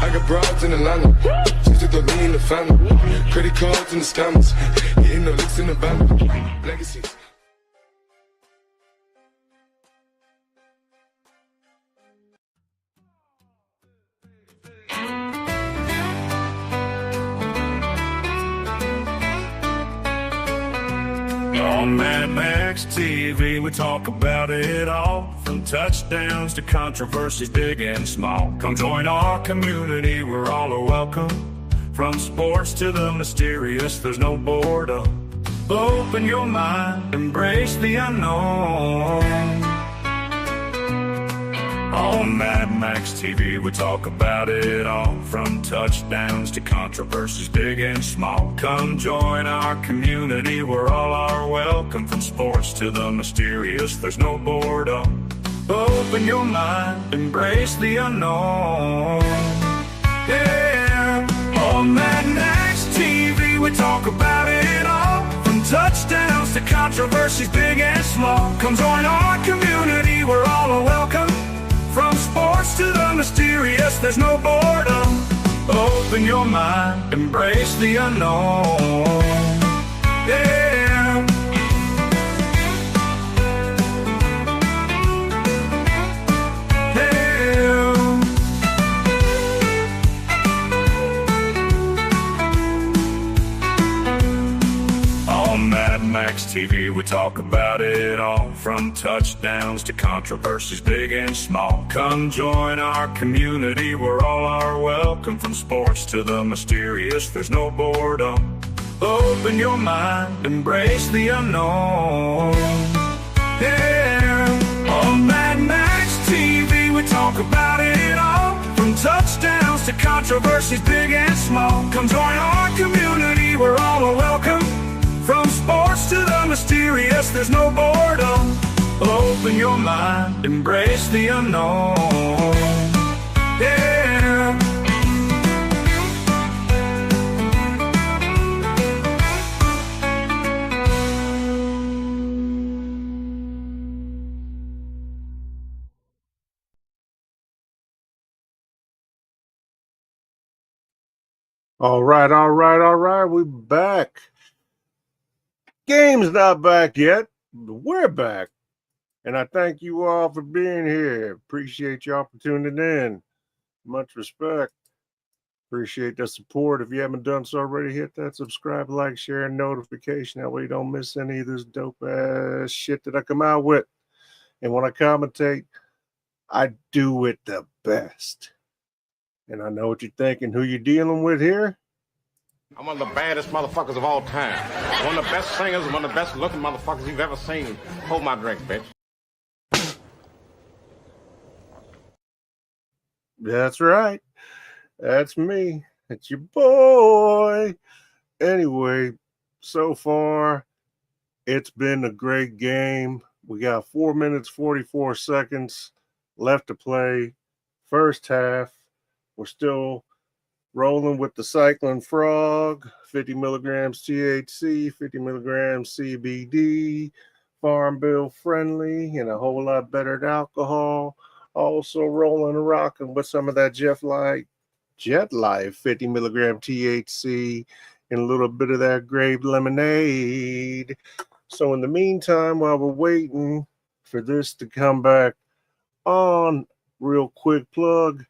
I got broads in Atlanta, just took the lean in the family. Credit cards and the scammers, hitting the licks in the band. Legacies. On Mad Max TV, we talk about it all, from touchdowns to controversies big and small. Come join our community, we're all are welcome. From sports to the mysterious, there's no boredom. Open your mind, embrace the unknown. On Mad Max TV, we talk about it all, from touchdowns to controversies big and small. Come join our community, where all are welcome. From sports to the mysterious, there's no boredom. Open your mind, embrace the unknown. Yeah, on Mad Max TV, we talk about it all, from touchdowns to controversies big and small. Come join our community, where all are welcome. From sports to the mysterious, there's no boredom. Open your mind, embrace the unknown. Yeah. Yeah. On Mad Max TV, we talk about it all, from touchdowns to controversies big and small. Come join our community, where all are welcome. From sports to the mysterious, there's no boredom. Open your mind, embrace the unknown. Yeah, on Mad Max TV, we talk about it all, from touchdowns to controversies big and small. Come join our community, where all are welcome. From sports to the mysterious, there's no boredom. Open your mind, embrace the unknown. Yeah. All right. We're back. Game's not back yet, but we're back. And I thank you all for being here. Appreciate y'all for tuning in. Much respect. Appreciate the support. If you haven't done so already, hit that subscribe, like, share, and notification. That way you don't miss any of this dope ass shit that I come out with. And when I commentate, I do it the best. And I know what you're thinking. Who you dealing with here? I'm one of the baddest motherfuckers of all time. One of the best singers, one of the best looking motherfuckers you've ever seen. Hold my drink, bitch. That's right. That's me. It's your boy. Anyway, so far, it's been a great game. We got 4 minutes, 44 seconds left to play. First half, we're still rolling with the Cyclone Frog, 50 milligrams THC, 50 milligrams CBD, Farm Bill friendly, and a whole lot better than alcohol. Also rolling and rocking with some of that Jet Life, 50 milligram THC, and a little bit of that grape lemonade. So in the meantime, while we're waiting for this to come back on, real quick plug,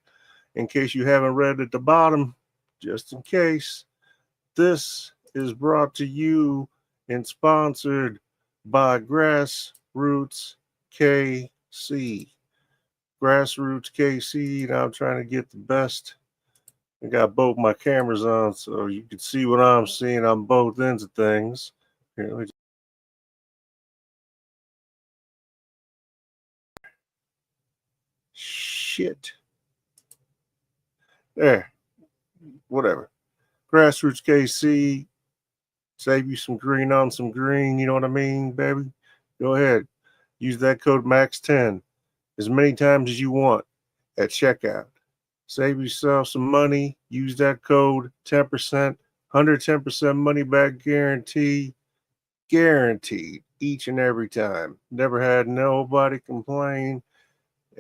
in case you haven't read at the bottom, just in case, this is brought to you and sponsored by Grassroots KC. Grassroots KC, and I'm trying to get the best. I got both my cameras on so you can see what I'm seeing on both ends of things. Here, let me shit. There. Whatever. Grassroots KC. Save you some green on some green. You know what I mean, baby? Go ahead. Use that code MAX10 as many times as you want at checkout. Save yourself some money. Use that code 10%. 110% money back guarantee. Guaranteed each and every time. Never had nobody complain.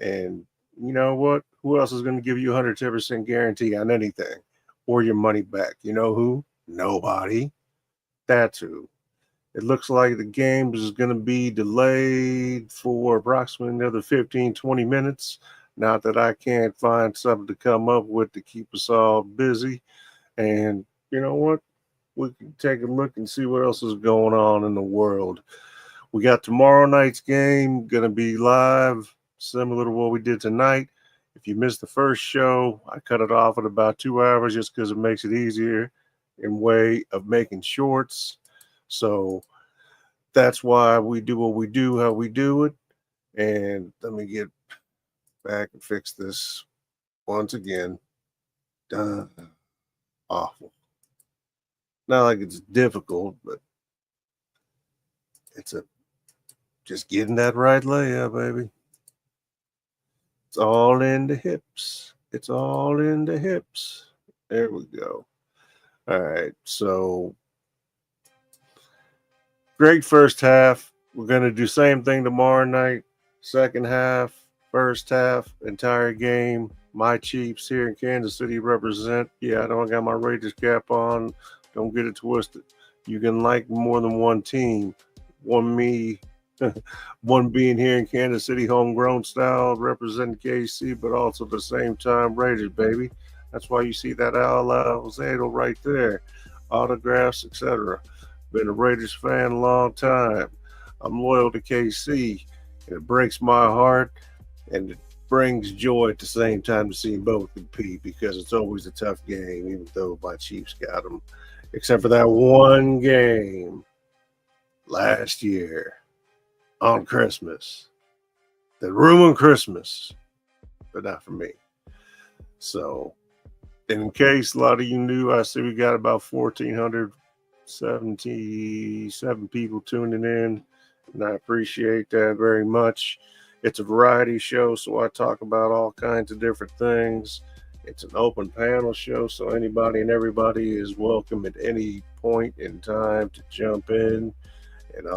And you know what? Who else is going to give you 110% guarantee on anything or your money back? You know who? Nobody. That's who. It looks like the game is going to be delayed for approximately another 15, 20 minutes. Not that I can't find something to come up with to keep us all busy. And you know what? We can take a look and see what else is going on in the world. We got tomorrow night's game going to be live, similar to what we did tonight. If you missed the first show, I cut it off at about 2 hours just because it makes it easier in way of making shorts. So that's why we do what we do, how we do it. And let me get back and fix this once again. Done. Awful. Not like it's difficult, but it's just getting that right layup, baby. It's all in the hips. It's all in the hips. There we go. All right, so great first half. We're going to do same thing tomorrow night. Second half, first half, entire game. My Chiefs here in Kansas City represent. Yeah, I know I got my Raiders cap on. Don't get it twisted. You can like more than one team. One being here in Kansas City, homegrown style, representing KC, but also at the same time Raiders, baby. That's why you see that Al Alzado right there, autographs, etc. Been a Raiders fan a long time. I'm loyal to KC, and it breaks my heart, and it brings joy at the same time to see them both compete because it's always a tough game, even though my Chiefs got them, except for that one game last year on Christmas that ruined Christmas, but not for me. So, in case a lot of you knew, I see we got about 1,477 people tuning in, and I appreciate that very much. It's a variety show, so I talk about all kinds of different things. It's an open panel show, so anybody and everybody is welcome at any point in time to jump in. And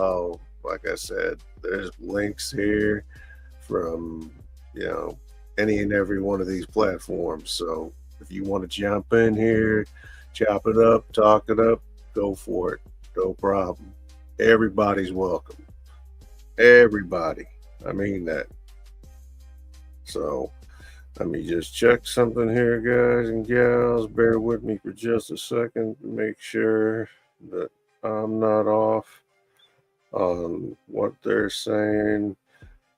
like I said, there's links here from, any and every one of these platforms. So if you want to jump in here, chop it up, talk it up, go for it. No problem. Everybody's welcome. Everybody. I mean that. So let me just check something here, guys and gals. Bear with me for just a second to make sure that I'm not off on what they're saying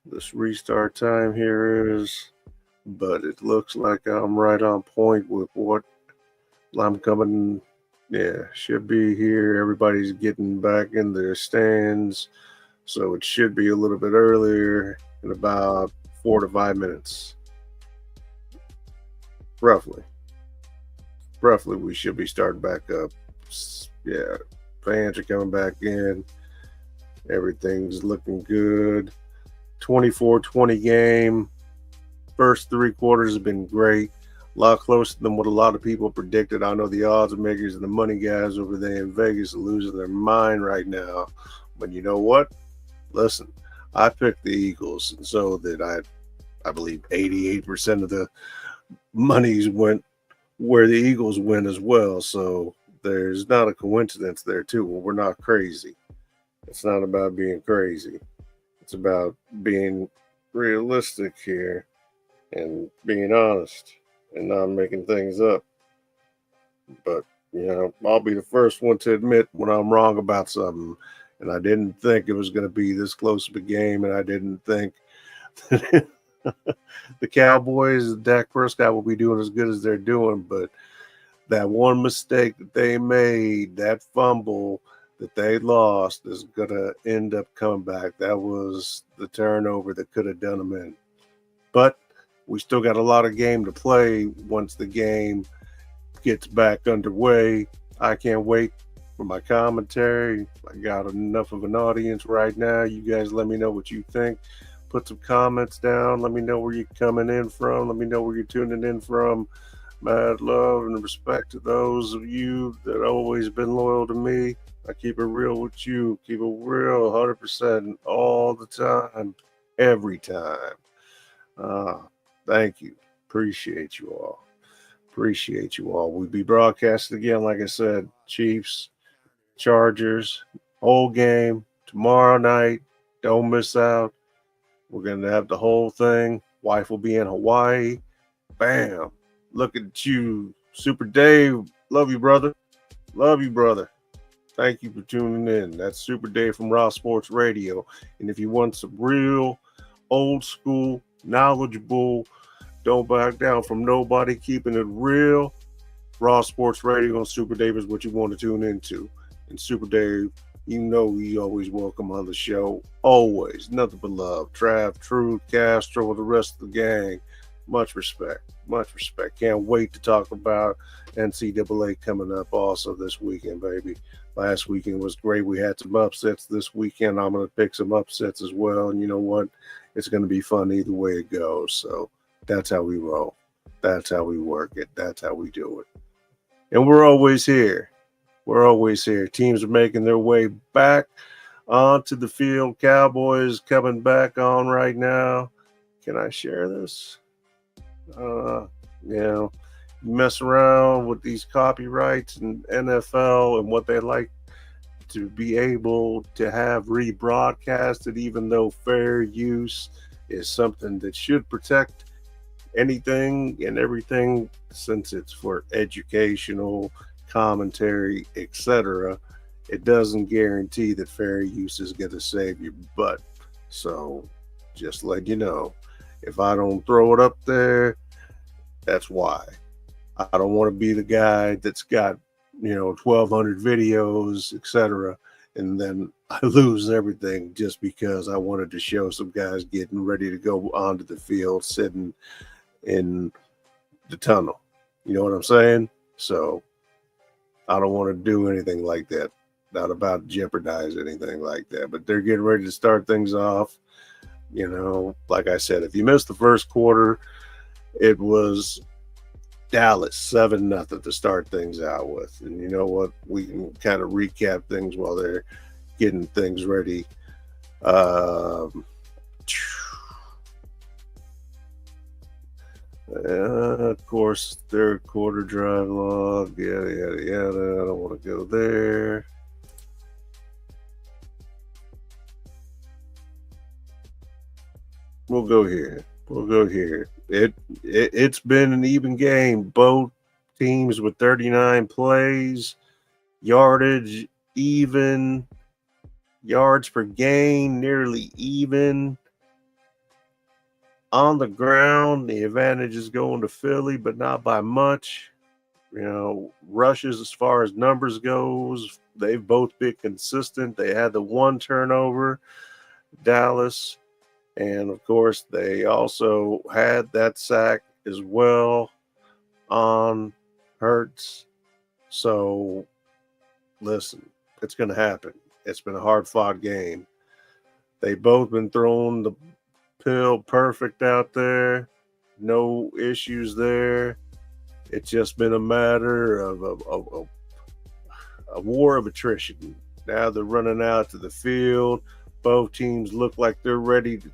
this restart time here is, but it looks like I'm right on point with what I'm coming. Yeah, should be here. Everybody's getting back in their stands, so it should be a little bit earlier in about 4 to 5 minutes. Roughly, we should be starting back up. Yeah, fans are coming back in. Everything's looking good. 24-20 game. First 3 quarters have been great. A lot closer than what a lot of people predicted. I know the odds makers and the money guys over there in Vegas are losing their mind right now. But you know what? Listen, I picked the Eagles, and so that I believe 88% of the monies went where the Eagles went as well. So there's not a coincidence there too. Well, we're not crazy. It's not about being crazy. It's about being realistic here and being honest and not making things up. But, I'll be the first one to admit when I'm wrong about something. And I didn't think it was going to be this close of a game. And I didn't think the Cowboys, Dak Prescott will be doing as good as they're doing. But that one mistake that they made, that fumble that they lost, is going to end up coming back. That was the turnover that could have done them in. But we still got a lot of game to play once the game gets back underway. I can't wait for my commentary. I got enough of an audience right now. You guys let me know what you think. Put some comments down. Let me know where you're coming in from. Let me know where you're tuning in from. Mad love and respect to those of you that have always been loyal to me. I keep it real with you. Keep it real 100% all the time, every time. Thank you. Appreciate you all. Appreciate you all. We'll be broadcasting again, like I said, Chiefs, Chargers, whole game tomorrow night. Don't miss out. We're going to have the whole thing. Wife will be in Hawaii. Bam. Look at you, Super Dave. Love you, brother. Love you, brother. Thank you for tuning in. That's Super Dave from Raw Sports Radio. And if you want some real old school, knowledgeable, don't back down from nobody, keeping it real, Raw Sports Radio on Super Dave is what you want to tune into. And Super Dave, you know you always welcome on the show. Always. Nothing but love. Trav, Truth, Castro, the rest of the gang. Much respect. Much respect. Can't wait to talk about NCAA coming up also this weekend, baby. Last weekend was great. We had some upsets this weekend. I'm going to pick some upsets as well. And you know what? It's going to be fun either way it goes. So that's how we roll. That's how we work it. That's how we do it. And we're always here. We're always here. Teams are making their way back onto the field. Cowboys coming back on right now. Can I share this? You mess around with these copyrights and NFL and what they like to be able to have rebroadcasted, even though fair use is something that should protect anything and everything, since it's for educational commentary, etc. It doesn't guarantee that fair use is going to save your butt. So just let you know, if I don't throw it up there, that's why. I don't want to be the guy that's got 1,200 videos, etc., and then I lose everything just because I wanted to show some guys getting ready to go onto the field sitting in the tunnel. You know what I'm saying? So I don't want to do anything like that. Not about to jeopardize anything like that. But they're getting ready to start things off. Like I said, if you missed the first quarter, it was Dallas 7-0 to start things out with. And you know what? We can kind of recap things while they're getting things ready. Of course, third quarter drive log, yada, yada, yada. I don't want to go there. We'll go here. It's been an even game. Both teams with 39 plays, yardage even, yards per game nearly even. On the ground, the advantage is going to Philly, but not by much. Rushes as far as numbers goes, they've both been consistent. They had the one turnover, Dallas. And, of course, they also had that sack as well on Hurts. So, listen, it's going to happen. It's been a hard-fought game. They both been throwing the pill perfect out there. No issues there. It's just been a matter of a war of attrition. Now they're running out to the field. Both teams look like they're ready to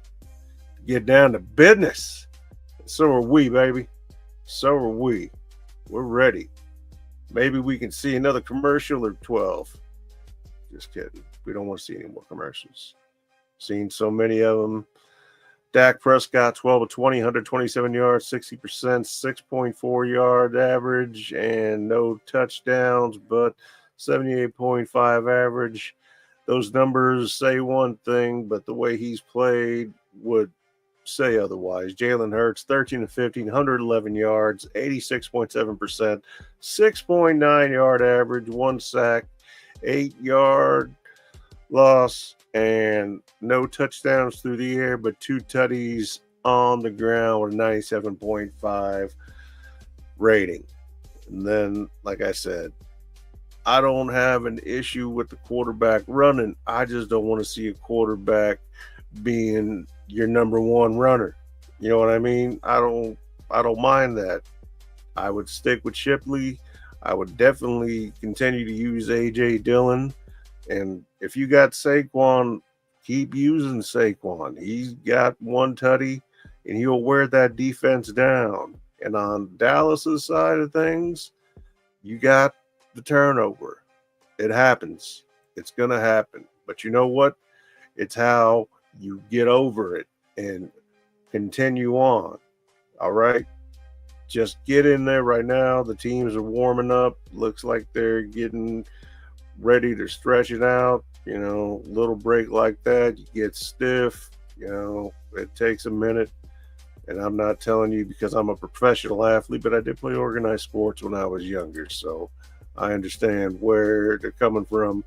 get down to business. So are we, baby. So are we. We're ready. Maybe we can see another commercial or 12. Just kidding. We don't want to see any more commercials. Seen so many of them. Dak Prescott, 12 of 20, 127 yards, 60%, 6.4 yard average, and no touchdowns, but 78.5 average. Those numbers say one thing, but the way he's played would say otherwise. Jalen Hurts, 13 of 15, 111 yards, 86.7%, 6.9 yard average, 1 sack, 8 yard loss, and no touchdowns through the air, but 2 tutties on the ground with a 97.5 rating. And then, like I said, I don't have an issue with the quarterback running. I just don't want to see a quarterback being your number one runner. You know what I mean? I don't mind that. I would stick with Shipley. I would definitely continue to use A.J. Dillon. And if you got Saquon, keep using Saquon. He's got 1 tutty, and he'll wear that defense down. And on Dallas's side of things, you got the turnover. It happens. It's going to happen. But you know what? It's how you get over it and continue on. All right? Just get in there right now. The teams are warming up. Looks like they're getting ready to stretch it out. You know, little break like that, you get stiff. You know, it takes a minute. And I'm not telling you because I'm a professional athlete, but I did play organized sports when I was younger. So I understand where they're coming from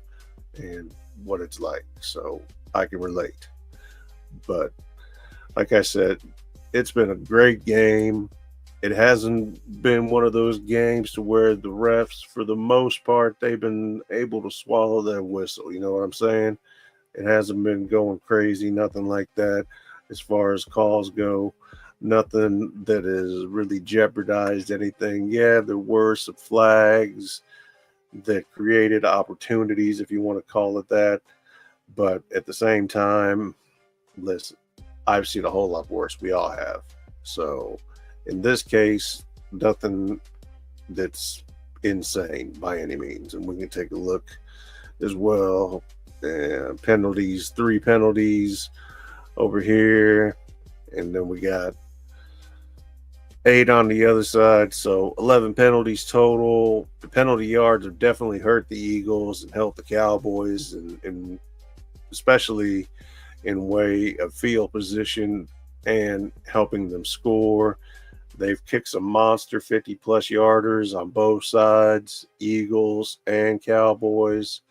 and what it's like. So I can relate. But like I said, it's been a great game. It hasn't been one of those games to where the refs, for the most part, they've been able to swallow their whistle. You know what I'm saying? It hasn't been going crazy, nothing like that as far as calls go. Nothing that has really jeopardized anything. Yeah, there were some flags that created opportunities, if you want to call it that. But at the same time, listen, I've seen a whole lot worse. We all have. So in this case, nothing that's insane by any means. And we can take a look as well. Penalties, 3 penalties over here. And then we got 8 on the other side. So 11 penalties total. The penalty yards have definitely hurt the Eagles and helped the Cowboys, and especially in way of field position and helping them score. They've kicked some monster 50-plus yarders on both sides, Eagles and Cowboys.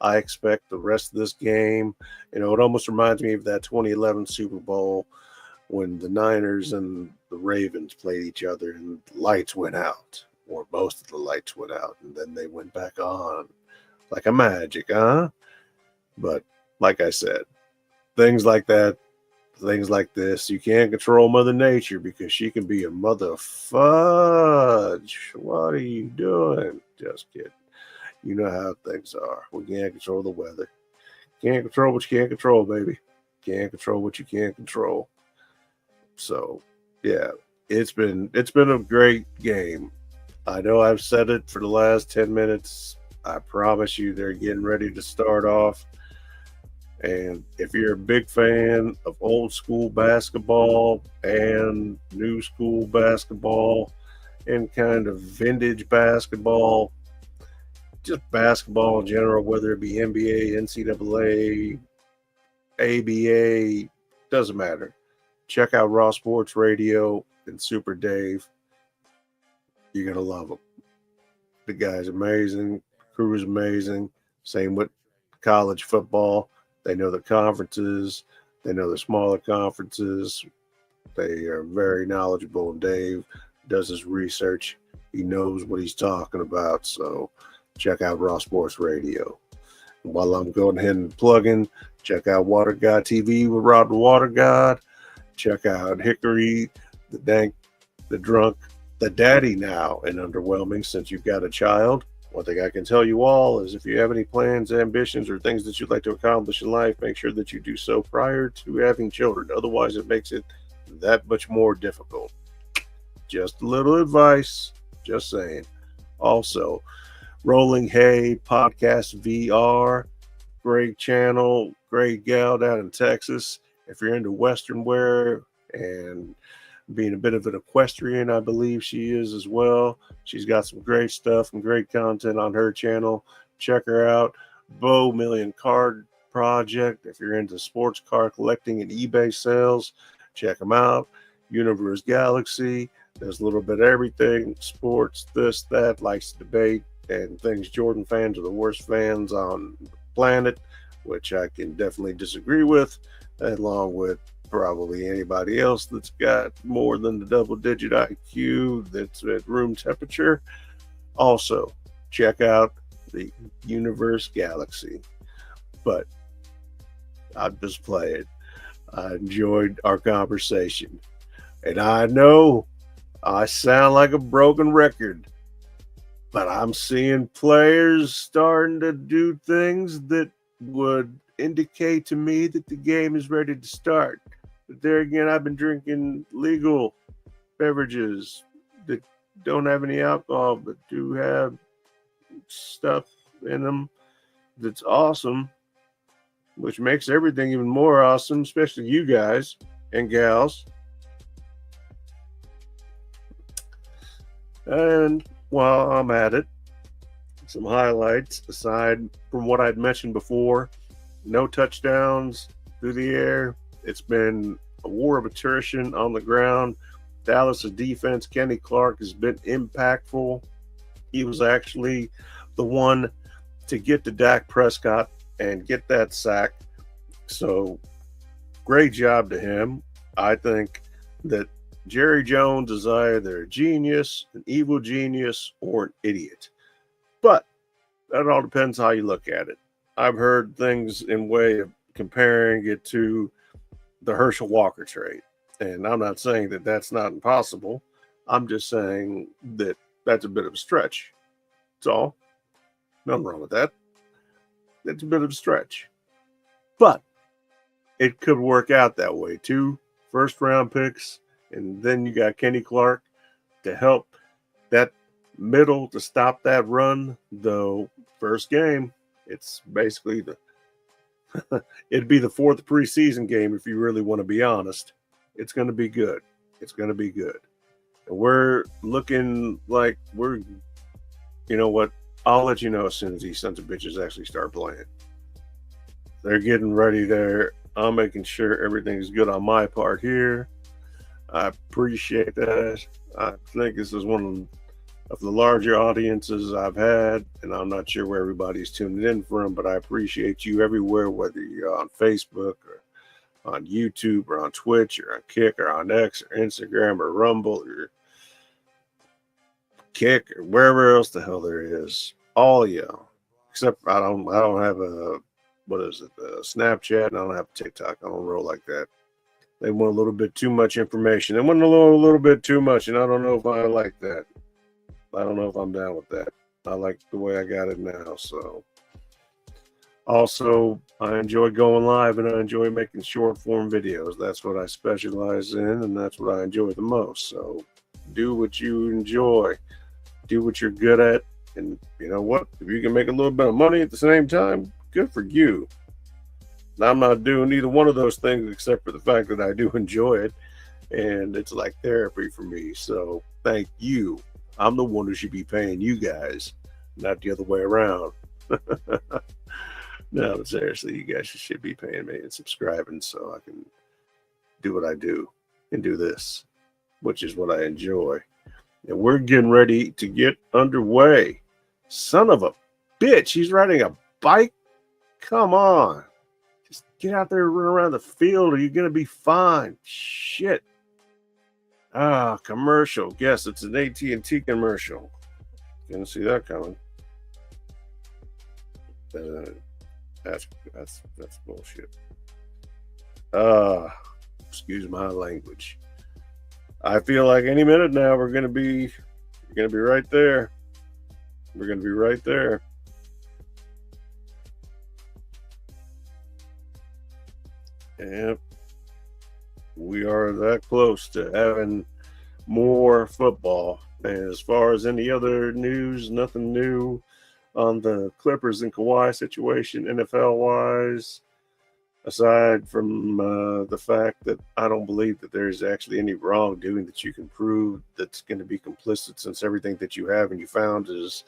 I expect the rest of this game, you know, it almost reminds me of that 2011 Super Bowl when the Niners and the Ravens played each other and the lights went out, or most of the lights went out, and then they went back on like a magic, huh? But like I said, things like that, things like this, you can't control Mother Nature because she can be a mother fudge. What are you doing? Just kidding. You know how things are. We can't control the weather. Can't control what you can't control, baby. Can't control what you can't control. So, yeah, it's been a great game. I know I've said it for the last 10 minutes. I promise you they're getting ready to start off. And if you're a big fan of old school basketball and new school basketball and kind of vintage basketball, just basketball in general, whether it be NBA, NCAA, ABA, doesn't matter. Check out Raw Sports Radio and Super Dave. You're going to love them. The guy's amazing. The crew is amazing. Same with college football. They know the conferences. They know the smaller conferences. They are very knowledgeable. And Dave does his research. He knows what he's talking about. So check out Raw Sports Radio. And while I'm going ahead and plugging, check out Water God TV with Rod the Water God. Check out Hickory, the Dank, the Drunk, the Daddy now, and Underwhelming since you've got a child. One thing I can tell you all is if you have any plans, ambitions, or things that you'd like to accomplish in life, make sure that you do so prior to having children. Otherwise, it makes it that much more difficult. Just a little advice. Just saying. Also, Rolling Hay Podcast VR. Great channel. Great gal down in Texas. If you're into Western wear and being a bit of an equestrian, I believe she is as well. She's got some great stuff and great content on her channel. Check her out. Bo Million Card Project. If you're into sports car collecting and eBay sales, check them out. Universe Galaxy. There's a little bit of everything. Sports, this, that, likes to debate, and thinks Jordan fans are the worst fans on the planet, which I can definitely disagree with, along with probably anybody else that's got more than the double-digit IQ that's at room temperature. Also, check out the Universe Galaxy. But I'm just playing. I enjoyed our conversation. And I know I sound like a broken record, but I'm seeing players starting to do things that would indicate to me that the game is ready to start. But there again, I've been drinking legal beverages that don't have any alcohol but do have stuff in them that's awesome, which makes everything even more awesome, especially you guys and gals. And while I'm at it, some highlights aside from what I'd mentioned before: no touchdowns through the air. It's been a war of attrition on the ground. Dallas' defense, Kenny Clark, has been impactful. He was actually the one to get to Dak Prescott and get that sack. So great job to him. I think that Jerry Jones is either a genius, an evil genius, or an idiot. But that all depends how you look at it. I've heard things in way of comparing it to the Herschel Walker trade. And I'm not saying that that's not impossible. I'm just saying that that's a bit of a stretch. That's all. Nothing wrong with that. It's a bit of a stretch. But it could work out that way too. First round picks, and then you got Kenny Clark to help that middle to stop that run. Though first game, it's basically it'd be the fourth preseason game if you really want to be honest. It's going to be good. It's going to be good. And we're looking like you know what? I'll let you know as soon as these sons of bitches actually start playing. They're getting ready there. I'm making sure everything's good on my part here. I appreciate that. I think this is one of the larger audiences I've had, and I'm not sure where everybody's tuning in from, but I appreciate you everywhere, whether you're on Facebook or on YouTube or on Twitch or on Kick or on X or Instagram or Rumble or Kick or wherever else the hell there is. All y'all, except I don't have a Snapchat, and I don't have TikTok. I don't roll like that. They want a little bit too much information. They want a little bit too much, and I don't know if I like that. I don't know if I'm down with that. I like the way I got it now. So, also, I enjoy going live, and I enjoy making short form videos. That's what I specialize in, and that's what I enjoy the most. So, do what you enjoy. Do what you're good at. And you know what? If you can make a little bit of money at the same time, good for you. I'm not doing either one of those things except for the fact that I do enjoy it. And it's like therapy for me. So thank you. I'm the one who should be paying you guys, not the other way around. No, but seriously, you guys should be paying me and subscribing so I can do what I do and do this, which is what I enjoy. And we're getting ready to get underway. Son of a bitch, he's riding a bike? Come on. Just get out there and run around the field or you're going to be fine. Shit. Commercial. Guess it's an AT&T commercial. Didn't see that coming. That's bullshit. Excuse my language. I feel like any minute now we're gonna be right there. We're gonna be right there. Yep. We are that close to having more football. And as far as any other news, nothing new on the Clippers and Kawhi situation, NFL wise, aside from the fact that I don't believe that there's actually any wrongdoing that you can prove that's going to be complicit, since everything that you have and you found is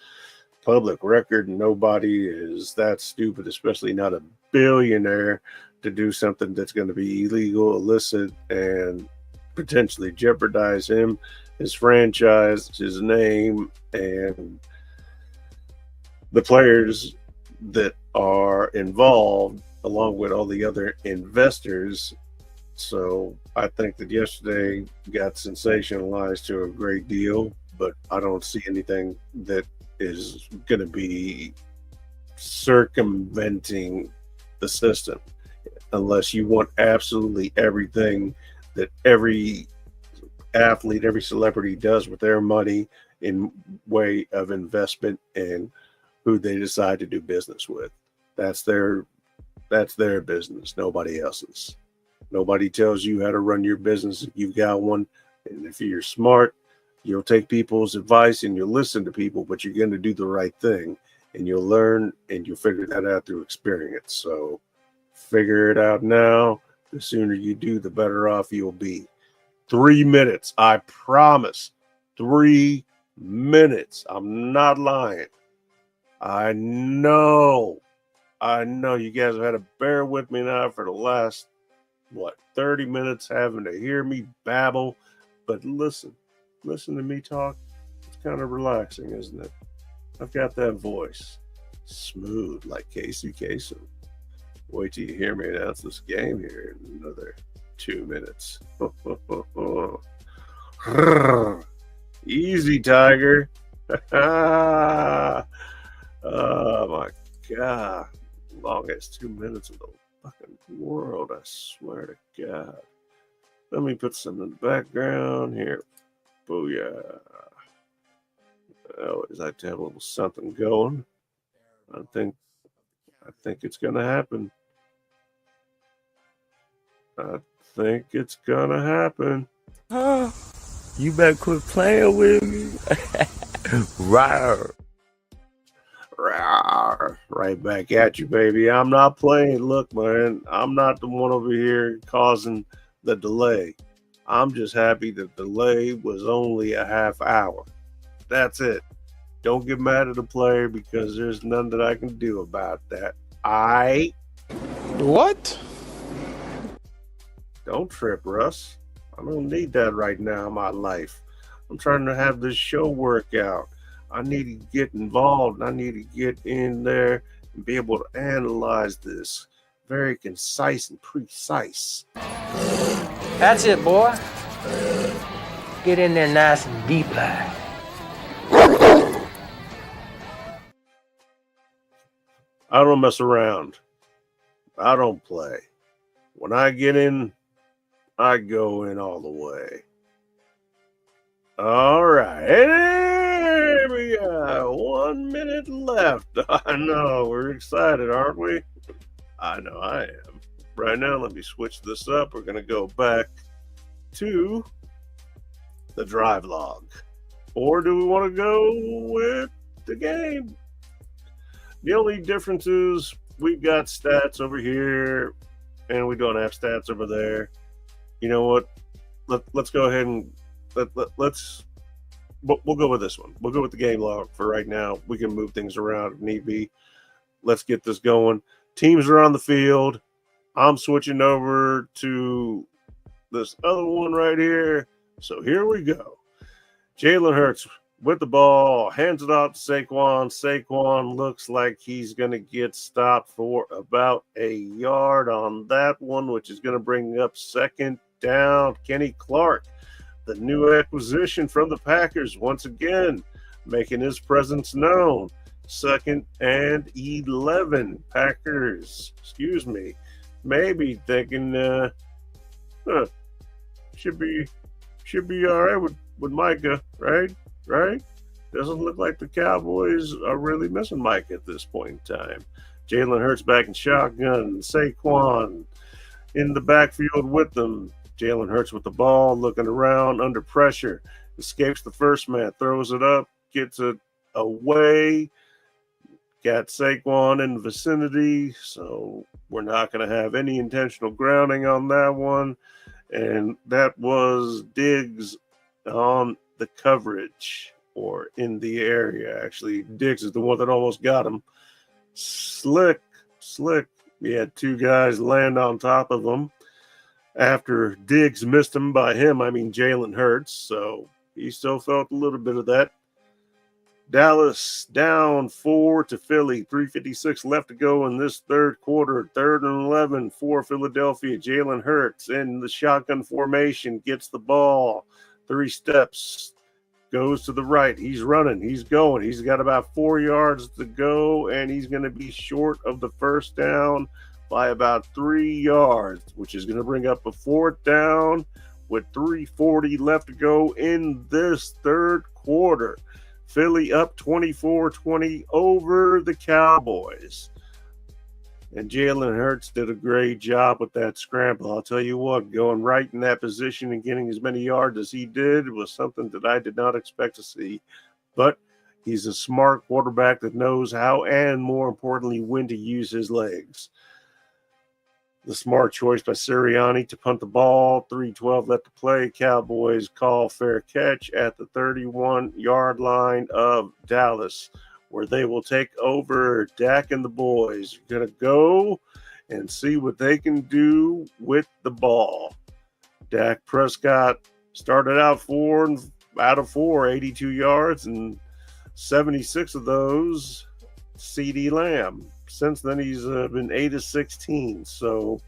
public record and nobody is that stupid, especially not a billionaire, to do something that's going to be illegal, illicit, and potentially jeopardize him, his franchise, his name, and the players that are involved, along with all the other investors. So I think that yesterday got sensationalized to a great deal, but I don't see anything that is going to be circumventing the system, unless you want absolutely everything that every athlete, every celebrity does with their money in way of investment and who they decide to do business with. That's their business, nobody else's. Nobody tells you how to run your business if you've got one. And if you're smart, You'll take people's advice and you'll listen to people, but you're going to do the right thing, and you'll learn and you'll figure that out through experience. So figure it out now. The sooner you do, the better off you'll be. 3 minutes. I promise. 3 minutes. I'm not lying. I know you guys have had to bear with me now for the last, 30 minutes having to hear me babble. But listen to me talk. It's kind of relaxing, isn't it? I've got that voice. Smooth like Casey Kasem. Wait till you hear me announce this game here in another 2 minutes. Easy, Tiger. Oh my God. Longest 2 minutes of the fucking world, I swear to God. Let me put some in the background here. Booyah. I always like to have a little something going. I think it's gonna happen. I think it's gonna happen. You better quit playing with me. Rawr. Rawr. Right back at you, baby. I'm not playing. Look, man, I'm not the one over here causing the delay. I'm just happy the delay was only a half hour. That's it. Don't get mad at the player because there's none that I can do about that. What? Don't trip, Russ. I don't need that right now in my life. I'm trying to have this show work out. I need to get involved. I need to get in there and be able to analyze this. Very concise and precise. That's it, boy. Get in there nice and deep like. I don't mess around. I don't play. When I get in, I go in all the way. All right. Here we got 1 minute left. I know. We're excited, aren't we? I know I am. Right now, let me switch this up. We're going to go back to the drive log. Or do we want to go with the game? The only difference is we've got stats over here and we don't have stats over there. You know what? Let's go ahead and we'll go with this one. We'll go with the game log for right now. We can move things around if need be. Let's get this going. Teams are on the field. I'm switching over to this other one right here. So here we go. Jalen Hurts with the ball, hands it off to Saquon. Saquon looks like he's going to get stopped for about a yard on that one, which is going to bring up second down. Kenny Clark, the new acquisition from the Packers, once again making his presence known. 2nd and 11. Packers, maybe thinking should be all right with Micah, right? Doesn't look like the Cowboys are really missing Micah at this point in time. Jalen Hurts back in shotgun. Saquon in the backfield with them. Jalen Hurts with the ball, looking around under pressure. Escapes the first man, throws it up, gets it away. Got Saquon in the vicinity, so we're not going to have any intentional grounding on that one. And that was Diggs on the coverage, or in the area, actually. Diggs is the one that almost got him. Slick. He had 2 guys land on top of him. After Diggs missed him, by him, I mean Jalen Hurts, so he still felt a little bit of that. Dallas down 4 to Philly. 3:56 left to go in this third quarter. 3rd and 11 for Philadelphia. Jalen Hurts in the shotgun formation gets the ball. 3 steps. Goes to the right. He's running. He's going. He's got about 4 yards to go, and he's going to be short of the first down by about 3 yards, which is going to bring up a 4th down with 3:40 left to go in this third quarter. Philly up 24-20 over the Cowboys. And Jalen Hurts did a great job with that scramble. I'll tell you what, going right in that position and getting as many yards as he did was something that I did not expect to see. But he's a smart quarterback that knows how and, more importantly, when to use his legs. The smart choice by Sirianni to punt the ball, 3:12 left to play. Cowboys call fair catch at the 31-yard line of Dallas, where they will take over. Dak and the boys are going to go and see what they can do with the ball. Dak Prescott started out 4 out of 4, 82 yards, and 76 of those CeeDee Lamb. Since then, he's been 8 of 16. So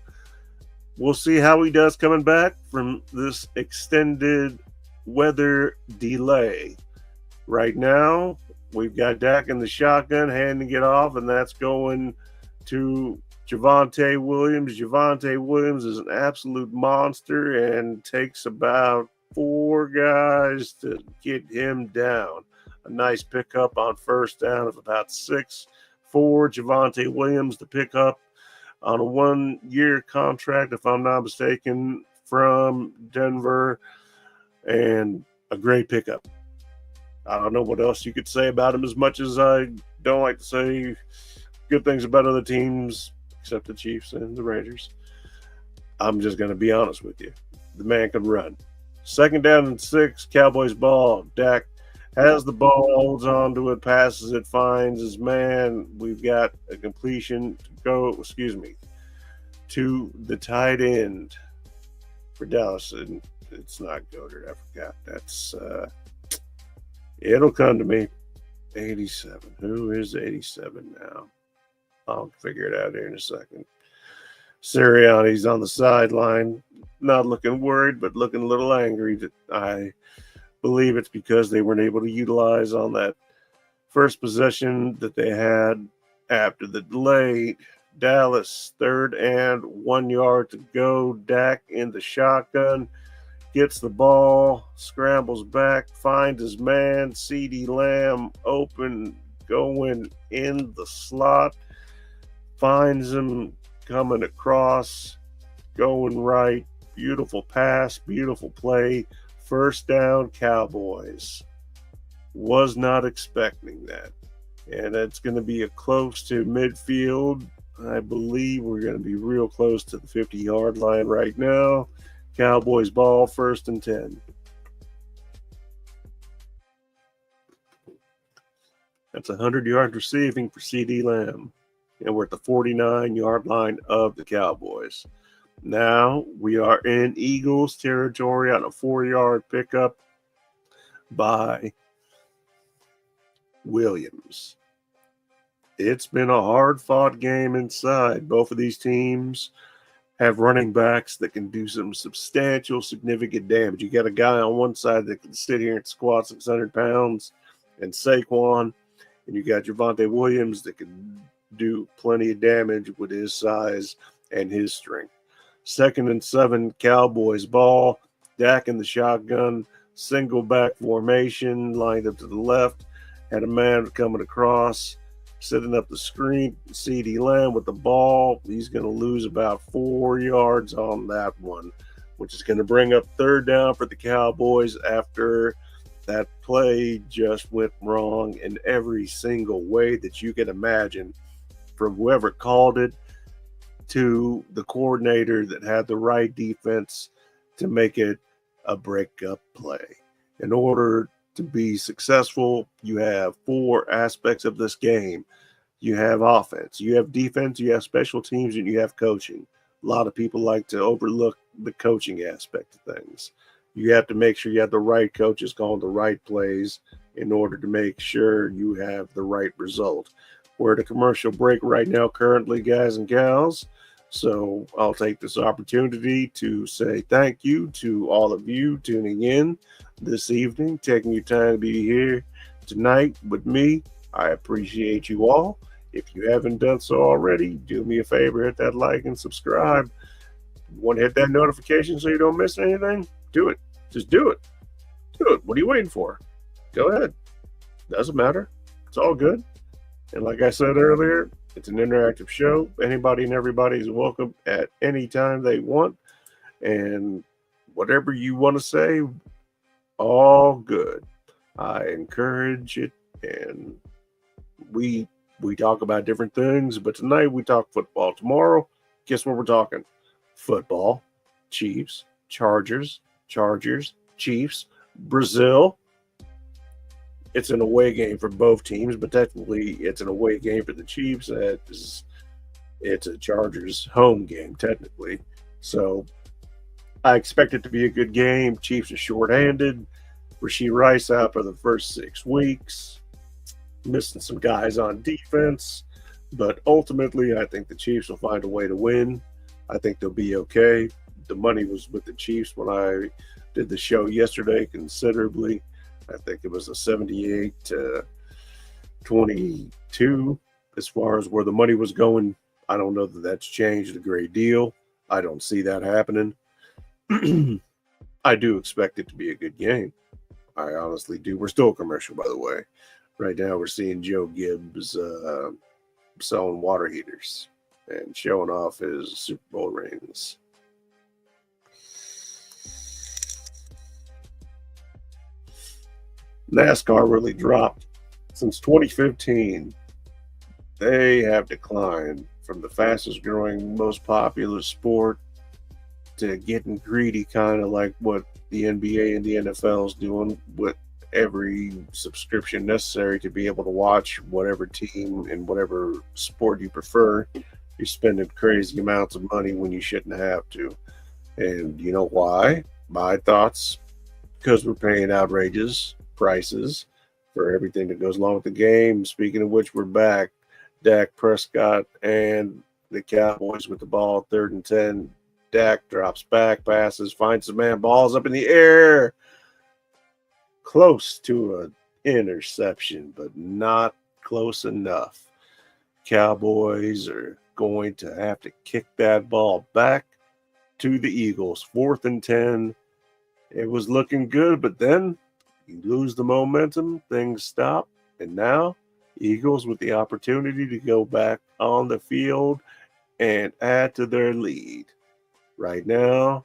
we'll see how he does coming back from this extended weather delay. Right now, we've got Dak in the shotgun, handing it off, and that's going to Javonte Williams. Javonte Williams is an absolute monster and takes about 4 guys to get him down. A nice pickup on first down of about 6 for Javonte Williams to pick up on a 1-year contract, if I'm not mistaken, from Denver, and a great pickup. I don't know what else you could say about him, as much as I don't like to say good things about other teams, except the Chiefs and the Rangers. I'm just going to be honest with you. The man can run. 2nd down and 6, Cowboys ball. Dak has the ball, holds on to it, passes it, finds his man. We've got a completion to go, to the tight end for Dallas. And it's not Goddard, I forgot. That's, it'll come to me. 87. Who is 87 now? I'll figure it out here in a second. Sirianni's on the sideline, not looking worried, but looking a little angry. I believe it's because they weren't able to utilize on that first possession that they had after the delay. Dallas, 3rd and 1 yard to go. Dak in the shotgun, gets the ball, scrambles back, finds his man. CeeDee Lamb open, going in the slot, finds him coming across, going right. Beautiful pass, beautiful play. First down, Cowboys. Was not expecting that. And it's going to be a close to midfield. I believe we're going to be real close to the 50-yard line right now. Cowboys ball, 1st and 10. That's 100 yards receiving for CeeDee Lamb. And we're at the 49-yard line of the Cowboys. Now we are in Eagles territory on a 4-yard pickup by Williams. It's been a hard-fought game inside. Both of these teams have running backs that can do some substantial, significant damage. You got a guy on one side that can sit here and squat 600 pounds, and Saquon, and you got Javonte Williams that can do plenty of damage with his size and his strength. 2nd and 7, Cowboys ball. Dak in the shotgun, single back formation, lined up to the left. Had a man coming across, setting up the screen. CeeDee Lamb with the ball. He's going to lose about 4 yards on that one, which is going to bring up 3rd down for the Cowboys after that play just went wrong in every single way that you can imagine, from whoever called it to the coordinator that had the right defense to make it a breakup play. In order to be successful, you have 4 aspects of this game. You have offense, you have defense, you have special teams, and you have coaching. A lot of people like to overlook the coaching aspect of things. You have to make sure you have the right coaches calling the right plays in order to make sure you have the right result. We're at a commercial break right now currently, guys and gals. So I'll take this opportunity to say thank you to all of you tuning in this evening, taking your time to be here tonight with me. I appreciate you all. If you haven't done so already, do me a favor, hit that like and subscribe. You want to hit that notification so you don't miss anything? Do it. Just do it. Do it. What are you waiting for? Go ahead. Doesn't matter. It's all good. And like I said earlier, It's an interactive show. Anybody and everybody is welcome at any time they want. And whatever you want to say, all good. I encourage it, and we talk about different things, but tonight we talk football. Tomorrow, guess what we're talking? Football, Chiefs, Chargers, Chiefs, Brazil. It's an away game for both teams, but technically it's an away game for the Chiefs. It's a Chargers home game, technically. So I expect it to be a good game. Chiefs are shorthanded. Rashee Rice out for the first 6 weeks. Missing some guys on defense. But ultimately, I think the Chiefs will find a way to win. I think they'll be okay. The money was with the Chiefs when I did the show yesterday considerably. I think it was a 78-22 as far as where the money was going. I don't know that that's changed a great deal. I don't see that happening. I do expect it to be a good game. I honestly do. We're still a commercial, by the way. Right now we're seeing Joe Gibbs selling water heaters and showing off his Super Bowl rings. NASCAR really dropped. Since 2015, they have declined from the fastest growing, most popular sport to getting greedy, kind of like what the NBA and the NFL is doing with every subscription necessary to be able to watch whatever team and whatever sport you prefer. You're spending crazy amounts of money when you shouldn't have to. And you know why? My thoughts, because we're paying outrageous prices for everything that goes along with the game. Speaking of which, we're back. Dak Prescott and the Cowboys with the ball, 3rd and 10. Dak drops back, passes, finds the man, balls up in the air. Close to an interception, but not close enough. Cowboys are going to have to kick that ball back to the Eagles. 4th and 10. It was looking good, but then you lose the momentum, things stop, and now Eagles with the opportunity to go back on the field and add to their lead. Right now,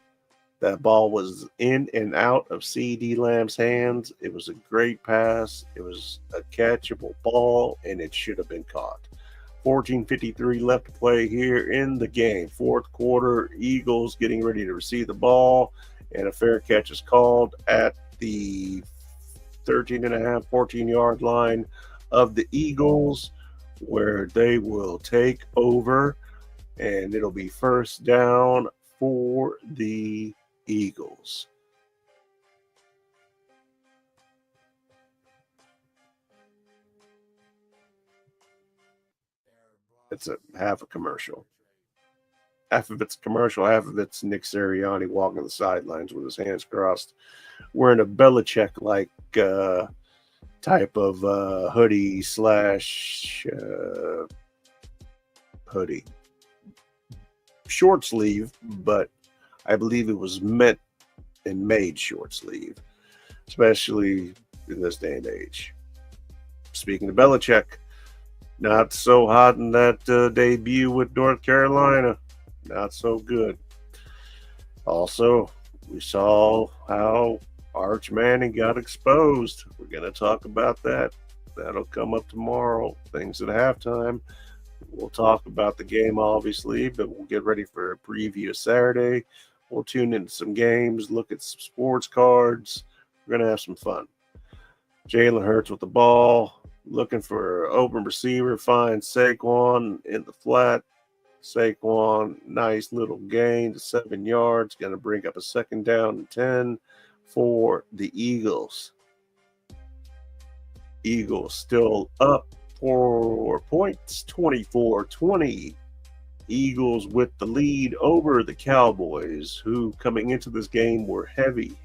that ball was in and out of C.D. Lamb's hands. It was a great pass. It was a catchable ball, and it should have been caught. 14:53 left to play here in the game. 4th quarter, Eagles getting ready to receive the ball, and a fair catch is called at the 13.5, 14-yard line of the Eagles, where they will take over, and it'll be 1st down for the Eagles. It's a half a commercial. Half of it's commercial, half of it's Nick Sirianni walking the sidelines with his hands crossed, wearing a Belichick-like type of hoodie slash hoodie. Short sleeve, but I believe it was meant and made short sleeve, especially in this day and age. Speaking of Belichick, not so hot in that debut with North Carolina. Not so good. Also, we saw how Arch Manning got exposed. We're going to talk about that. That'll come up tomorrow. Things at halftime. We'll talk about the game, obviously, but we'll get ready for a preview of Saturday. We'll tune into some games, look at some sports cards. We're going to have some fun. Jalen Hurts with the ball, looking for an open receiver, finds Saquon in the flat. Saquon, nice little gain to 7 yards. Going to bring up a 2nd down and 10 for the Eagles. Eagles still up 4 points, 24-20. Eagles with the lead over the Cowboys, who coming into this game were heavy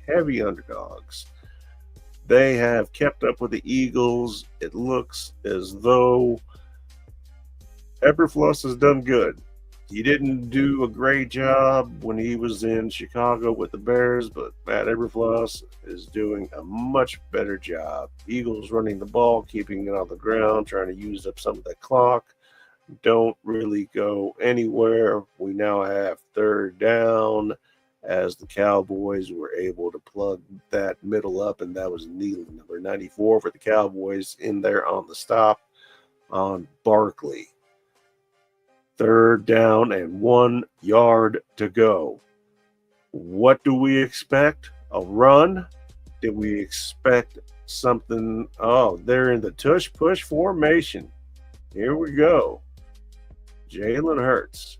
underdogs. They have kept up with the Eagles. It looks as though Eberflus has done good. He didn't do a great job when he was in Chicago with the Bears, but Matt Eberflus is doing a much better job. Eagles running the ball, keeping it on the ground, trying to use up some of that clock. don't really go anywhere. We now have third down as the Cowboys were able to plug that middle up, and that was Neely, number 94 for the Cowboys, in there on the stop on Barkley. Third down and 1 yard to go. What do we expect? A run? Did we expect something? Oh, they're in the tush push formation. Here we go. Jalen Hurts.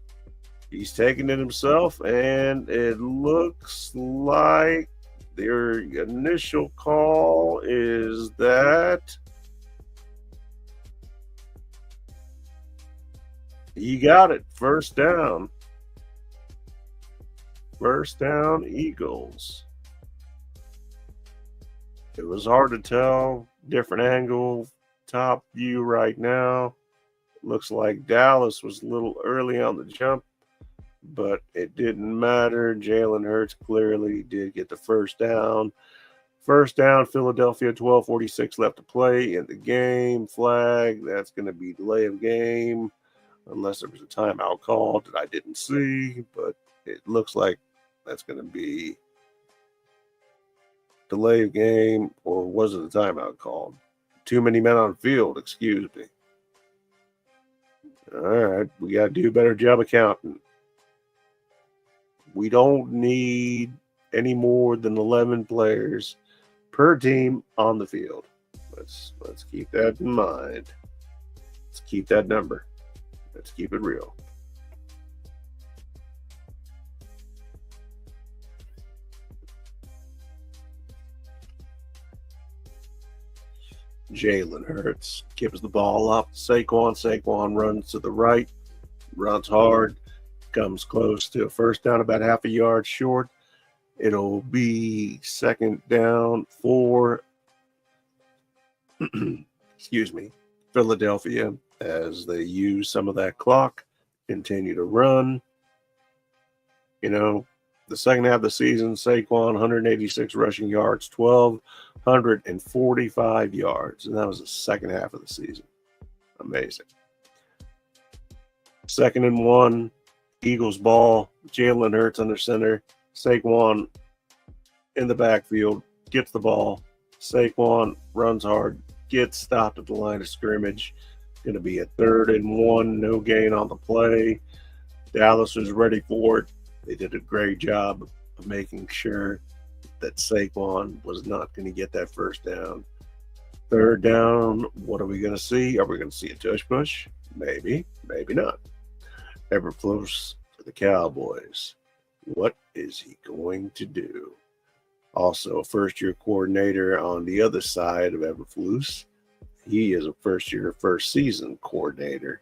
He's taking it himself, and it looks like their initial call is that he got it. First down. First down, Eagles. It was hard to tell. Different angle, top view right now. Looks like Dallas was a little early on the jump, but it didn't matter. Jalen Hurts clearly did get the first down. First down, Philadelphia, 12:46 left to play in the game. Flag, that's going to be delay of game, unless there was a timeout call that I didn't see, but it looks like that's going to be delay of game, or was it a timeout called? Too many men on field, excuse me. All right, we got to do a better job of counting. We don't need any more than 11 players per team on the field. Let's keep that in mind. Let's keep that number. Let's keep it real. Jalen Hurts gives the ball up. Saquon runs to the right, runs hard, comes close to a first down, about half a yard short. It'll be second down for, excuse me, Philadelphia, as they use some of that clock, continue to run. You know, the second half of the season, Saquon, 186 rushing yards, 1,245 yards. And that was the second half of the season. Amazing. Second and 1, Eagles ball. Jalen Hurts under center. Saquon in the backfield, gets the ball. Saquon runs hard, gets stopped at the line of scrimmage. Going to be a 3rd and 1, no gain on the play. Dallas was ready for it. They did a great job of making sure that Saquon was not going to get that first down. Third down, what are we going to see? Are we going to see a tush push? Maybe, maybe not. Eberflus for the Cowboys. What is he going to do? Also, a first-year coordinator on the other side of Eberflus. He is a first-year, first-season coordinator.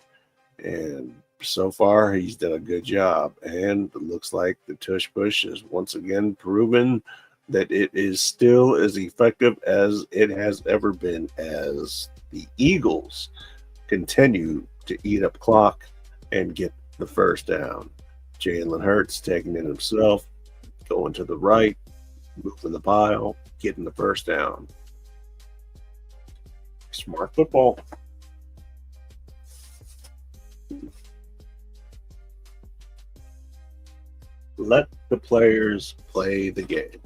And so far, he's done a good job. And it looks like the tush push has once again proven that it is still as effective as it has ever been, as the Eagles continue to eat up clock and get the first down. Jalen Hurts taking it himself, going to the right, moving the pile, getting the first down. Smart football. Let the players play the game.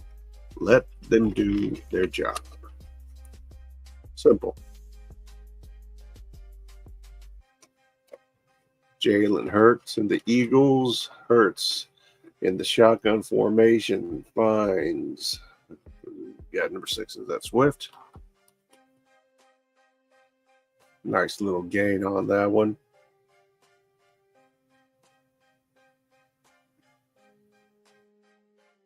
Let them do their job. Simple. Jalen Hurts and the Eagles. Hurts in the shotgun formation finds, got number 6, is that Swift? Nice little gain on that one.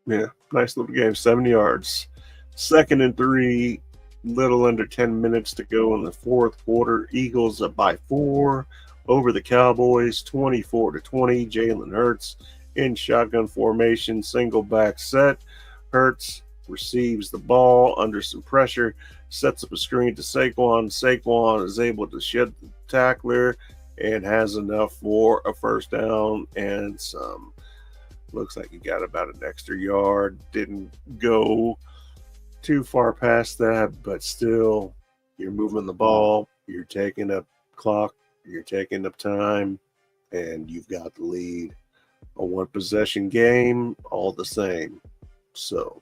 Yeah, nice little game, 7 yards. 2nd and 3, little under 10 minutes to go in the fourth quarter. Eagles up by 4 over the Cowboys, 24-20. Jalen Hurts in shotgun formation, single back set. Hurts receives the ball under some pressure, sets up a screen to Saquon. Saquon is able to shed the tackler and has enough for a first down and some. Looks like he got about an extra yard. Didn't go too far past that, but still, you're moving the ball. You're taking up clock. You're taking up time, and you've got the lead. A one possession game, all the same. So,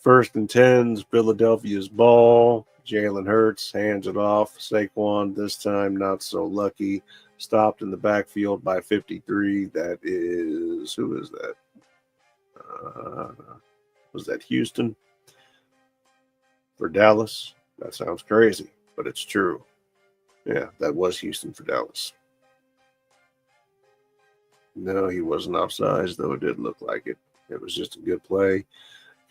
1st and 10's Philadelphia's ball. Jalen Hurts hands it off. Saquon, this time not so lucky. Stopped in the backfield by 53. That is, who is that? Was that Houston? For Dallas? That sounds crazy, but it's true. Yeah, that was Houston for Dallas. No, he wasn't offsides, though it did look like it. It was just a good play.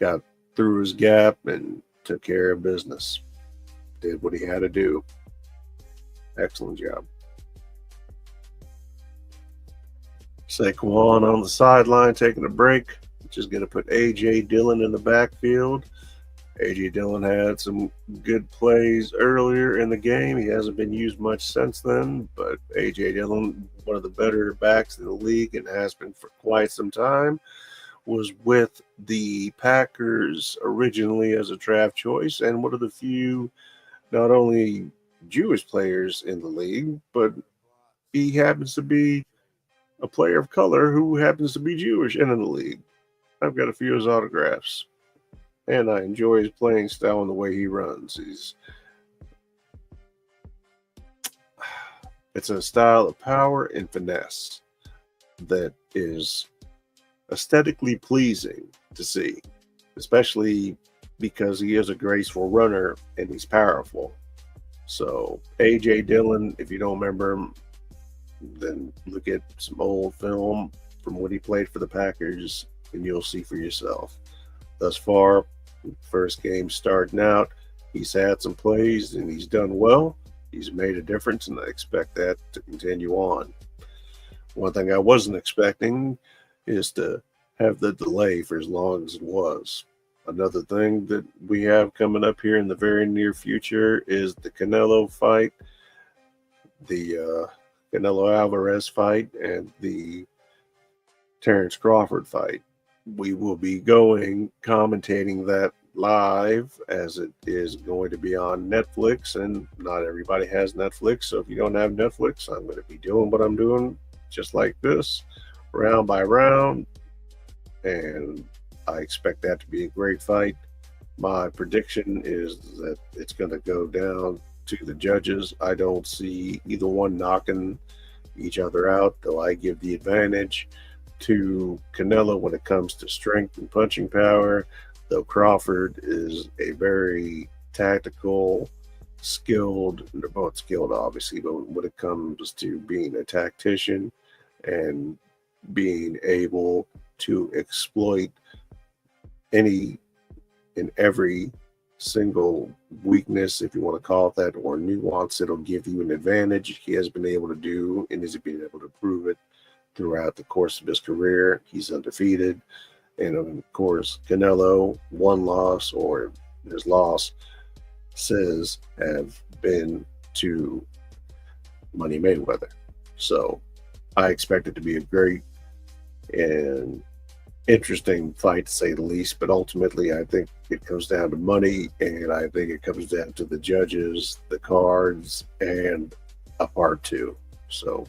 Got through his gap and took care of business. Did what he had to do. Excellent job. Saquon on the sideline taking a break. Just going to put A.J. Dillon in the backfield. A.J. Dillon had some good plays earlier in the game. He hasn't been used much since then, but A.J. Dillon, one of the better backs in the league and has been for quite some time, was with the Packers originally as a draft choice and one of the few not only Jewish players in the league, but he happens to be a player of color who happens to be Jewish and in the league. I've got a few of his autographs, and I enjoy his playing style and the way he runs. It's a style of power and finesse that is aesthetically pleasing to see, especially because he is a graceful runner and he's powerful. So A.J. Dillon, if you don't remember him, then look at some old film from when he played for the Packers and you'll see for yourself. Thus far, first game starting out, he's had some plays and he's done well. He's made a difference, and I expect that to continue on. One thing I wasn't expecting is to have the delay for as long as it was. Another thing that we have coming up here in the very near future is the Canelo fight, the Canelo Alvarez fight, and the Terrence Crawford fight. We will be commentating that live, as it is going to be on Netflix, and not everybody has Netflix. So if you don't have Netflix, I'm going to be doing what I'm doing just like this, round by round, and I expect that to be a great fight. My prediction is that it's going to go down to the judges. I don't see either one knocking each other out, though I give the advantage to Canelo when it comes to strength and punching power, though Crawford is a very tactical, skilled, they're both skilled obviously, but when it comes to being a tactician and being able to exploit any and every single weakness, if you want to call it that, or nuance, it'll give you an advantage. He has been able to do, and has been able to prove it throughout the course of his career. He's undefeated. And of course, Canelo, one loss, or his loss, says have been to Money Mayweather. So I expect it to be a great and interesting fight, to say the least. But ultimately, I think it comes down to money, and I think it comes down to the judges, the cards, and a part two. So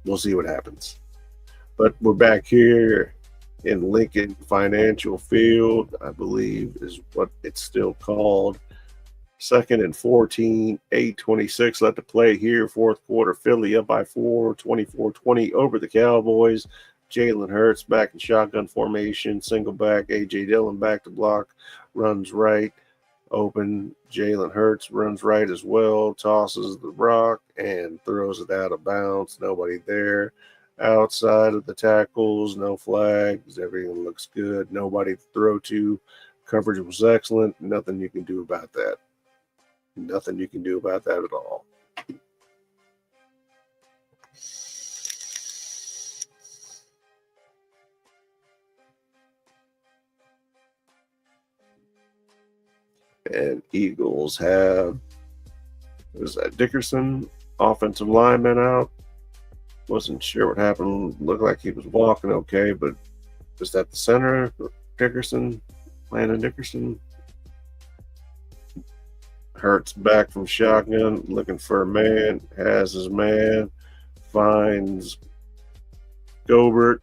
we'll see what happens. But we're back here in Lincoln Financial Field, I believe is what it's still called. 2nd and 14, 8:26 left to play here. Fourth quarter, Philly up by 4, 24-20 over the Cowboys. Jalen Hurts back in shotgun formation, single back. A.J. Dillon back to block, runs right, open. Jalen Hurts runs right as well, tosses the rock and throws it out of bounds. Nobody there. Outside of the tackles, no flags. Everything looks good. Nobody to throw to. Coverage was excellent. Nothing you can do about that. Nothing you can do about that at all. And Eagles have, was that Dickerson, offensive lineman, out. Wasn't sure what happened. Looked like he was walking okay, but was that the center? Dickerson? Landon Dickerson? Hurts back from shotgun, looking for a man, has his man, finds Gobert.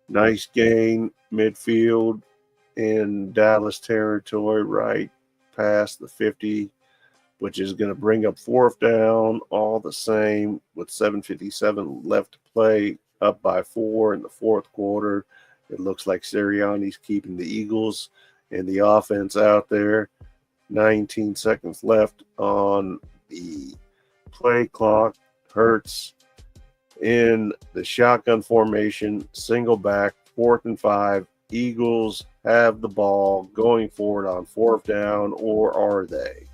Nice gain, midfield in Dallas territory, right past the 50, which is going to bring up fourth down, all the same, with 7:57 left to play, up by 4 in the fourth quarter. It looks like Sirianni's keeping the Eagles and the offense out there. 19 seconds left on the play clock. Hurts in the shotgun formation, single back, 4th and 5. Eagles have the ball going forward on fourth down, or are they?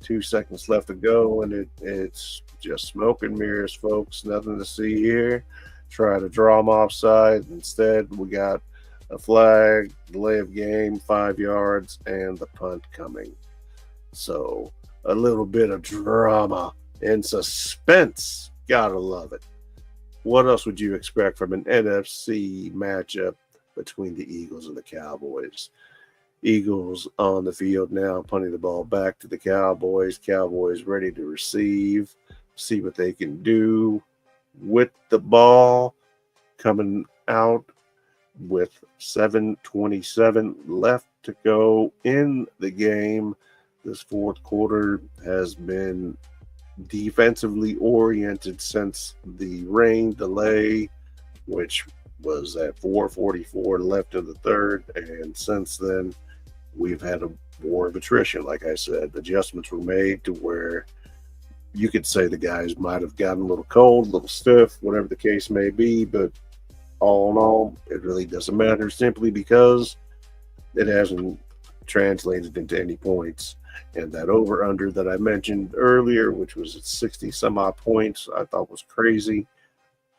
2 seconds left to go, and it's just smoke and mirrors, folks. Nothing to see here. Try to draw them offside. Instead, we got a flag, delay of game, 5 yards, and the punt coming. So a little bit of drama and suspense. Gotta love it. What else would you expect from an NFC matchup between the Eagles and the Cowboys? Eagles on the field now, punting the ball back to the Cowboys. Cowboys ready to receive, see what they can do with the ball, coming out with 7:27 left to go in the game. This fourth quarter has been defensively oriented since the rain delay, which was at 4:44 left in the third, and since then we've had a war of attrition. Like I said, adjustments were made to where you could say the guys might have gotten a little cold, a little stiff, whatever the case may be, but all in all, it really doesn't matter, simply because it hasn't translated into any points. And that over-under that I mentioned earlier, which was at 60-some-odd points, I thought was crazy.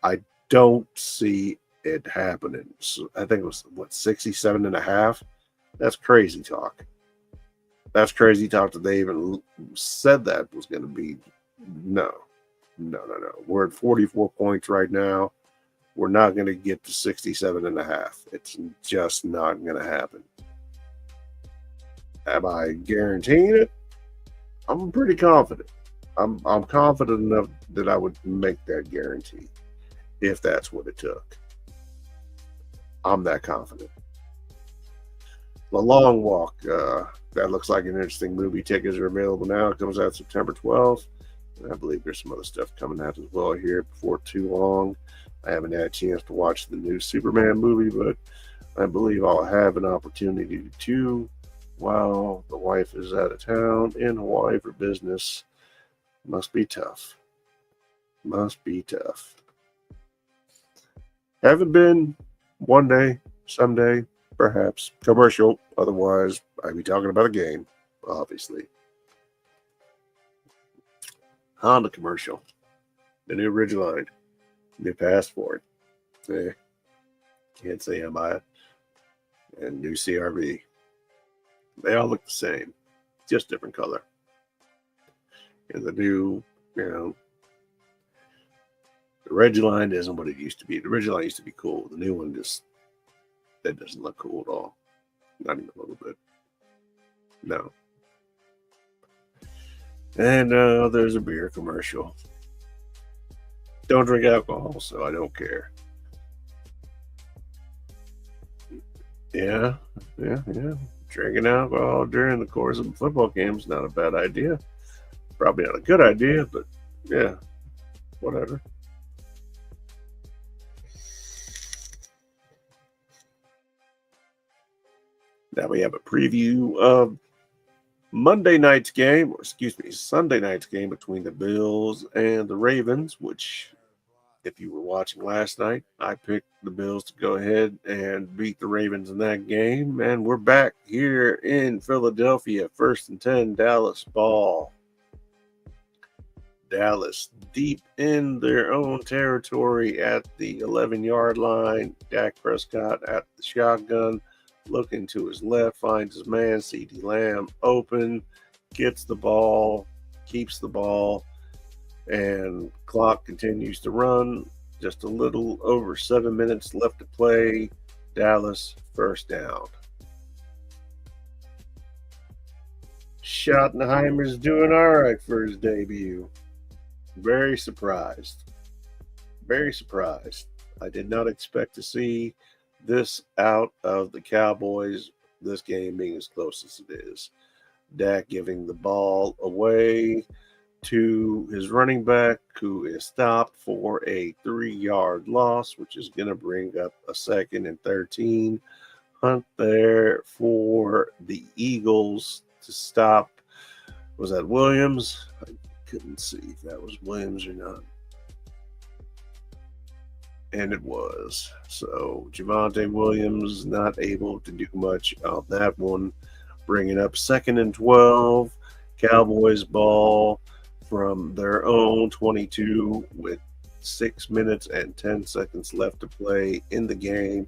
I don't see it happening. So I think it was, 67.5? That's crazy talk. That's crazy talk that they even said that was going to be. No. We're at 44 points right now. We're not going to get to 67.5. It's just not going to happen. Am I guaranteeing it? I'm pretty confident. I'm confident enough that I would make that guarantee if that's what it took. I'm that confident. The Long Walk, that looks like an interesting movie. Tickets are available now. It comes out September 12th. And I believe there's some other stuff coming out as well here before too long. I haven't had a chance to watch the new Superman movie, but I believe I'll have an opportunity to while the wife is out of town in Hawaii for business. Must be tough. Haven't been. One day, someday, perhaps. Commercial. Otherwise, I'd be talking about a game, obviously. Honda commercial. The new Ridgeline. New Passport. Can't say I'm by it. And new CRV. They all look the same, just different color. And the new, the Ridgeline isn't what it used to be. The Ridgeline used to be cool. The new one that doesn't look cool at all. Not even a little bit. No. And there's a beer commercial. Don't drink alcohol, so I don't care. Yeah. Drinking alcohol during the course of a football game is not a bad idea. Probably not a good idea, but yeah, whatever. Now we have a preview of Sunday night's game between the Bills and the Ravens, which, if you were watching last night, I picked the Bills to go ahead and beat the Ravens in that game. And we're back here in Philadelphia, 1st and 10, Dallas ball. Dallas deep in their own territory at the 11-yard line. Dak Prescott at the shotgun, looking to his left, finds his man, CeeDee Lamb, open, gets the ball, keeps the ball, and clock continues to run. Just a little over 7 minutes left to play. Dallas first down. Schottenheimer's doing all right for his debut. Very surprised. Very surprised. I did not expect to see this out of the Cowboys, this game being as close as it is. Dak giving the ball away to his running back, who is stopped for a 3-yard loss, which is going to bring up a 2nd and 13. Hunt there for the Eagles to stop. Was that Williams? I couldn't see if that was Williams or not. And it was. So Javonte Williams not able to do much on that one. Bringing up 2nd and 12. Cowboys ball from their own 22 with 6 minutes and 10 seconds left to play in the game.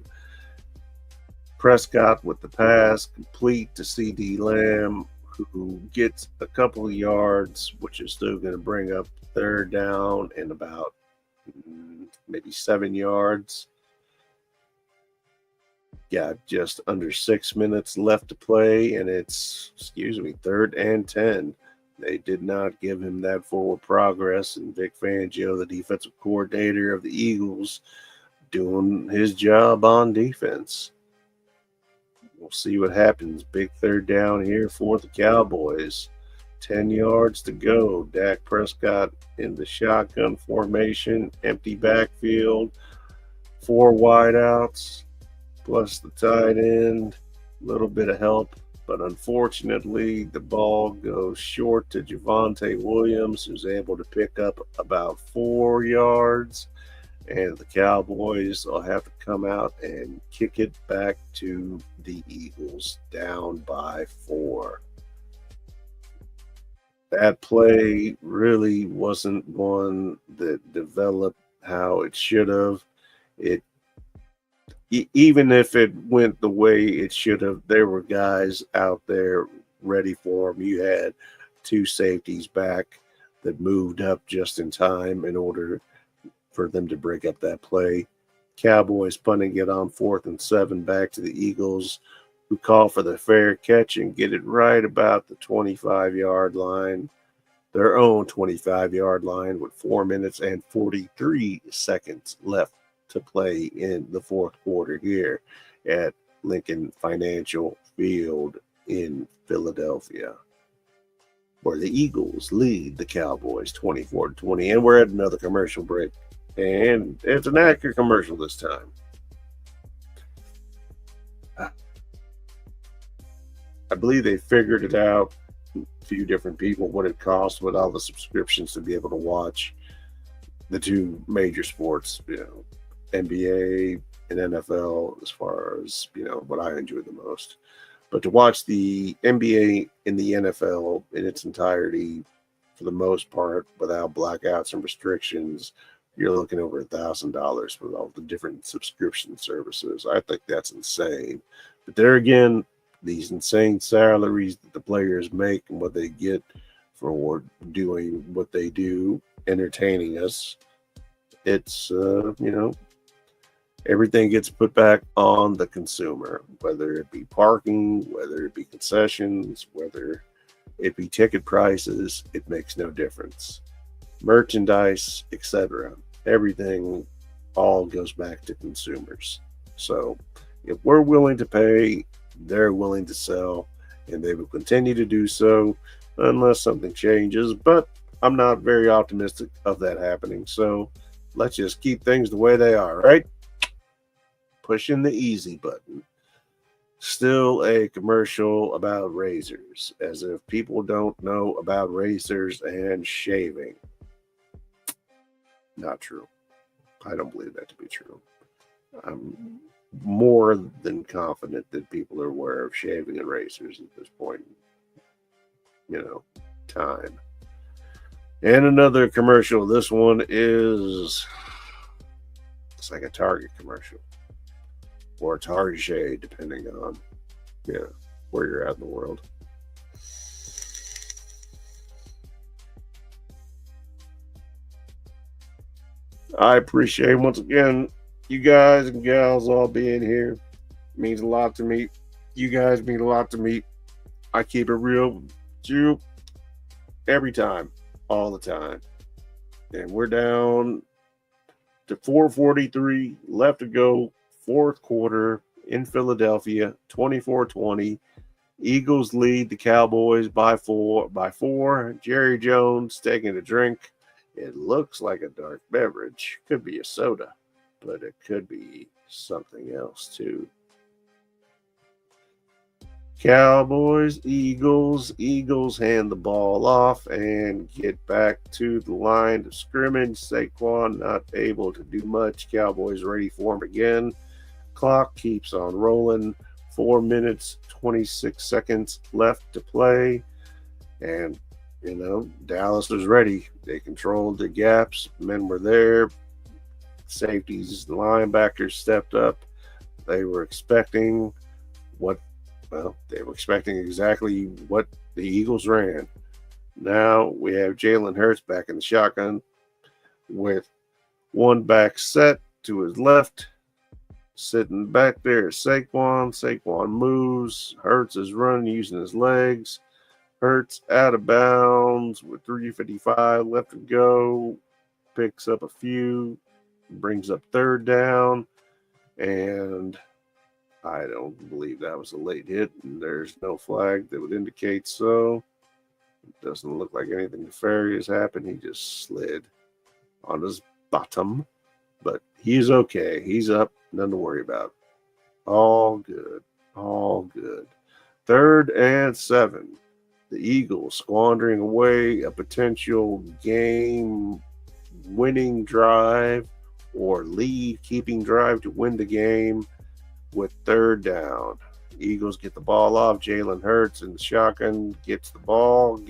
Prescott with the pass complete to CD Lamb, who gets a couple of yards, which is still going to bring up 3rd down and about maybe 7 yards. Got just under 6 minutes left to play, and it's, 3rd and 10. They did not give him that forward progress, and Vic Fangio, the defensive coordinator of the Eagles, doing his job on defense. We'll see what happens. Big 3rd down here for the Cowboys. 10 yards to go. Dak Prescott in the shotgun formation, empty backfield, 4 wideouts, plus the tight end, a little bit of help. But unfortunately, the ball goes short to Javonte Williams, who's able to pick up about 4 yards. And the Cowboys will have to come out and kick it back to the Eagles, down by 4. That play really wasn't one that developed how it should have. Even if it went the way it should have, there were guys out there ready for him. You had 2 safeties back that moved up just in time in order for them to break up that play. Cowboys punting it on 4th and 7 back to the Eagles, who call for the fair catch and get it right about the 25-yard line, their own 25-yard line, with 4 minutes and 43 seconds left to play in the 4th quarter here at Lincoln Financial Field in Philadelphia, where the Eagles lead the Cowboys 24-20. And we're at another commercial break. And it's an accurate commercial this time. I believe they figured it out, a few different people, what it costs with all the subscriptions to be able to watch the 2 major sports, NBA and NFL, as far as, what I enjoy the most. But to watch the NBA and the NFL in its entirety, for the most part, without blackouts and restrictions, you're looking over $1,000 with all the different subscription services. I think that's insane. But there again, these insane salaries that the players make and what they get for doing what they do, entertaining us, it's, everything gets put back on the consumer, whether it be parking, whether it be concessions, whether it be ticket prices, it makes no difference. Merchandise, etc. Everything all goes back to consumers. So if we're willing to pay, they're willing to sell, and they will continue to do so unless something changes. But I'm not very optimistic of that happening. So let's just keep things the way they are, right? Pushing the easy button. Still a commercial about razors, as if people don't know about razors and shaving. Not true. I don't believe that to be true. I'm more than confident that people are aware of shaving and razors at this point, time. And another commercial. This one it's like a Target commercial, or a Target, depending on where you're at in the world. I appreciate, once again, you guys and gals all being here. It means a lot to me. You guys mean a lot to me. I keep it real. Juke. Every time. All the time. And we're down to 4:43 left to go. Fourth quarter in Philadelphia. 24-20. Eagles lead the Cowboys by four. Jerry Jones taking a drink. It looks like a dark beverage. Could be a soda, but it could be something else too. Cowboys, Eagles. Eagles hand the ball off and get back to the line of scrimmage. Saquon not able to do much. Cowboys ready for him again. Clock keeps on rolling. 4 minutes, 26 seconds left to play. And, Dallas was ready. They controlled the gaps. Men were there. Safeties, the linebackers stepped up. They were expecting exactly what the Eagles ran. Now we have Jalen Hurts back in the shotgun with one back set to his left. Sitting back there is Saquon. Saquon moves. Hurts is running using his legs. Hurts out of bounds with 3:55 left to go. Picks up a few. Brings up third down. And I don't believe that was a late hit. And there's no flag that would indicate so. It doesn't look like anything nefarious happened. He just slid on his bottom. But he's okay. He's up. Nothing to worry about. All good. All good. 3rd and 7. The Eagles squandering away a potential game-winning drive or lead-keeping drive to win the game with 3rd down. Eagles get the ball off. Jalen Hurts in the shotgun gets the ball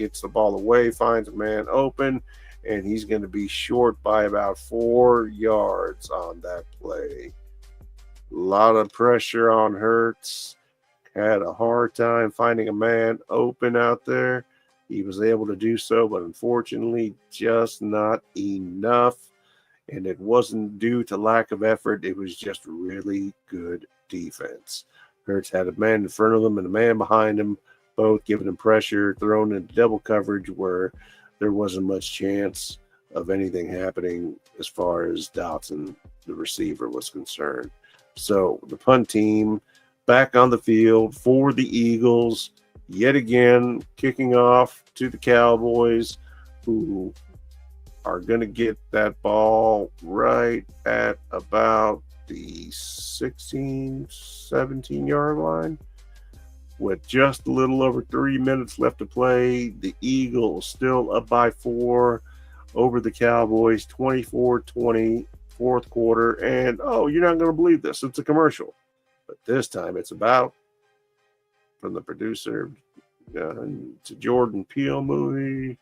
away, finds a man open, and he's going to be short by about 4 yards on that play. A lot of pressure on Hurts. Had a hard time finding a man open out there. He was able to do so, but unfortunately just not enough. And it wasn't due to lack of effort. It was just really good defense. Hurts had a man in front of him and a man behind him, both giving him pressure, thrown into double coverage where there wasn't much chance of anything happening as far as Dotson, the receiver, was concerned. So the punt team back on the field for the Eagles, yet again, kicking off to the Cowboys, who are going to get that ball right at about the 16, 17-yard line. With just a little over 3 minutes left to play, the Eagles still up by 4 over the Cowboys, 24-20, fourth quarter. And, you're not going to believe this. It's a commercial. But this time it's about, from the producer, it's a Jordan Peele movie.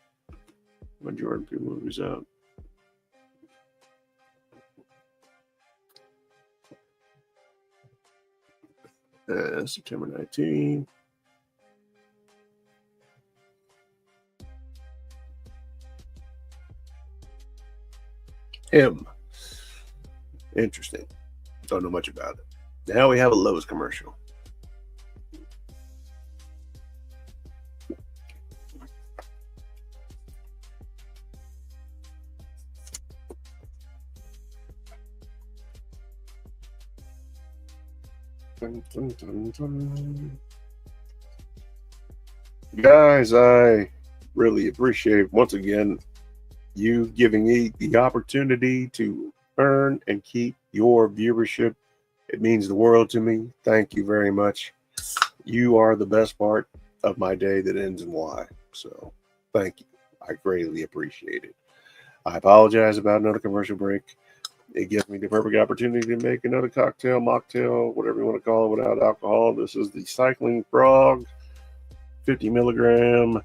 When Jordan Peele movie's out. September 19. Him. Interesting. Don't know much about it. Now we have a Lowe's commercial. Dun, dun, dun, dun. Guys, I really appreciate once again you giving me the opportunity to earn and keep your viewership. It means the world to me. Thank you very much. You are the best part of my day that ends in Y. So thank you. I greatly appreciate it. I apologize about another commercial break. It gives me the perfect opportunity to make another cocktail, mocktail, whatever you want to call it, without alcohol. This is the Cycling Frog, 50 milligram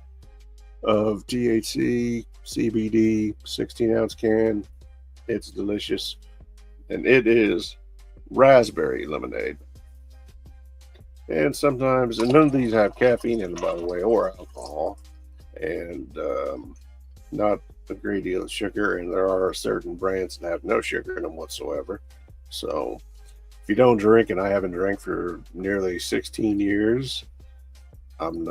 of THC, CBD, 16-ounce can. It's delicious. And it is raspberry lemonade. And sometimes, and none of these have caffeine in them, by the way, or alcohol. And not a great deal of sugar, and there are certain brands that have no sugar in them whatsoever. So if you don't drink, and I haven't drank for nearly 16 years, I'm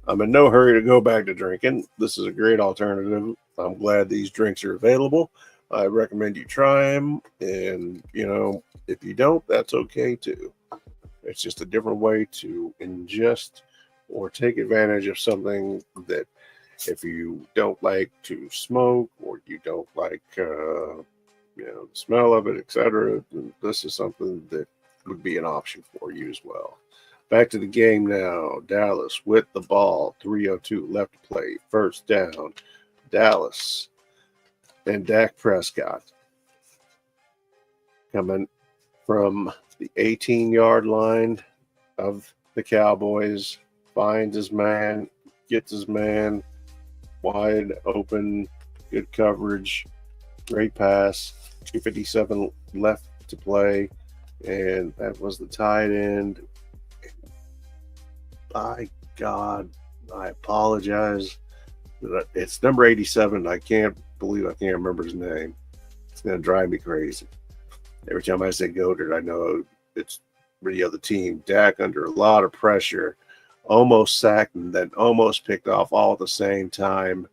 I'm in no hurry to go back to drinking. This is a great alternative. I'm glad these drinks are available. I recommend you try them, and if you don't, that's okay too. It's just a different way to ingest or take advantage of something that, if you don't like to smoke or you don't like the smell of it, etc., this is something that would be an option for you as well. Back to the game now. Dallas with the ball. 3:02 left to play. First down. Dallas and Dak Prescott coming from the 18-yard line of the Cowboys. Finds his man. Gets his man. Wide open. Good coverage. Great pass. 2:57 left to play. And that was the tight end. By God, I apologize. It's number 87. I can't remember his name. It's going to drive me crazy. Every time I say Goddard, I know it's the other team. Dak under a lot of pressure, almost sacked and then almost picked off all at the same time,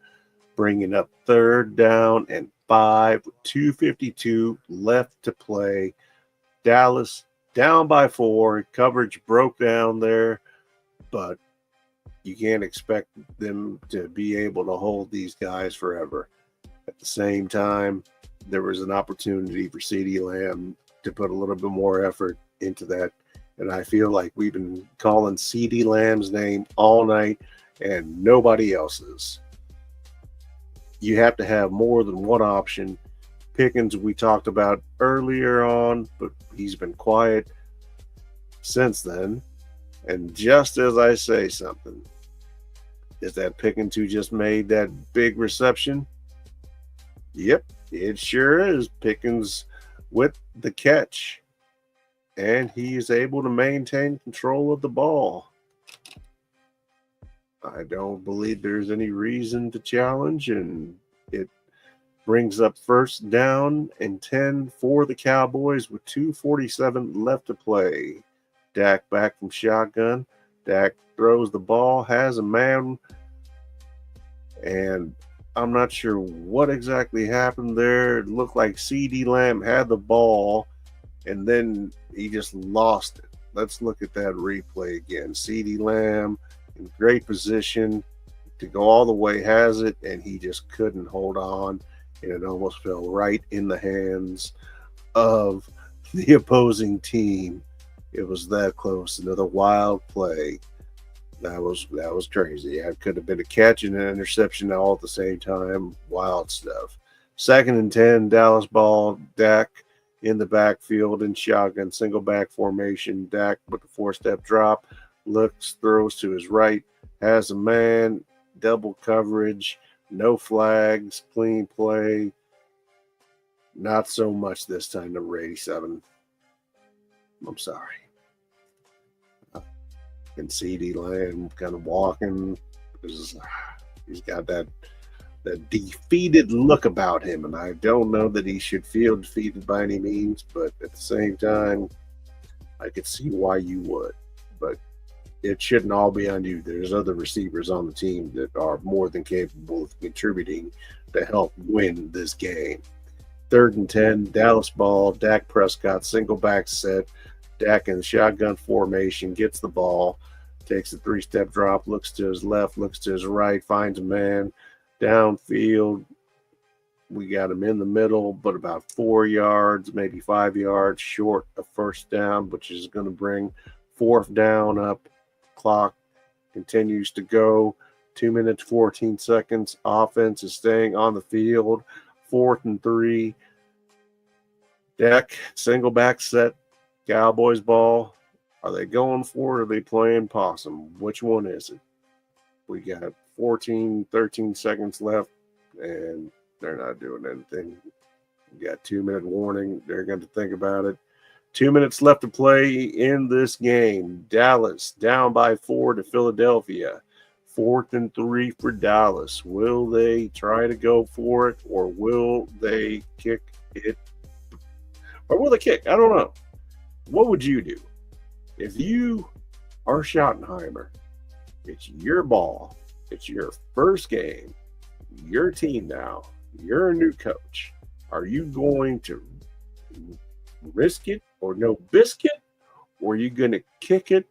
bringing up third down and 5 with 2:52 left to play. Dallas down by 4. Coverage broke down there, but you can't expect them to be able to hold these guys forever. At the same time, there was an opportunity for CeeDee Lamb to put a little bit more effort into that. And I feel like we've been calling CeeDee Lamb's name all night and nobody else's. You have to have more than one option. Pickens, we talked about earlier on, but he's been quiet since then. And just as I say something, is that Pickens who just made that big reception? Yep, it sure is. Pickens with the catch. And he is able to maintain control of the ball. I don't believe there's any reason to challenge, and it brings up first down and 10 for the Cowboys with 2:47 left to play. Dak back from shotgun. Dak throws the ball, has a man, and I'm not sure what exactly happened there. It looked like CeeDee Lamb had the ball, and then he just lost it. Let's look at that replay again. CeeDee Lamb in great position to go all the way, has it, and he just couldn't hold on, and it almost fell right in the hands of the opposing team. It was that close. Another wild play. That was crazy. It could have been a catch and an interception all at the same time. Wild stuff. 2nd and 10, Dallas ball. Dak in the backfield in shotgun, single back formation. Dak with the 4-step drop. Looks, throws to his right. Has a man. Double coverage. No flags. Clean play. Not so much this time, number 87. I'm sorry. And CeeDee Lamb kind of walking. He's got that defeated look about him, and I don't know that he should feel defeated by any means, but at the same time, I could see why you would. But it shouldn't all be on you. There's other receivers on the team that are more than capable of contributing to help win this game. 3rd and 10, Dallas ball. Dak Prescott, single back set. Dak in shotgun formation, gets the ball, takes a 3-step drop, looks to his left, looks to his right, finds a man downfield. We got him in the middle, but about 4 yards, maybe 5 yards short of first down, which is going to bring 4th down up. Clock continues to go. 2 minutes, 14 seconds. Offense is staying on the field. 4th and 3. Dak, single back set. Cowboys ball. Are they going for it? Or are they playing possum? Which one is it? We got 13 seconds left, and they're not doing anything. We got 2-minute warning. They're going to think about it. 2 minutes left to play in this game. Dallas down by 4 to Philadelphia. 4th and 3 for Dallas. Will they try to go for it, or will they kick it? Or will they kick? I don't know. What would you do if you or Schottenheimer. It's your ball. It's your first game. Your team now. You're a new coach. Are you going to risk it or no biscuit? Or are you going to kick it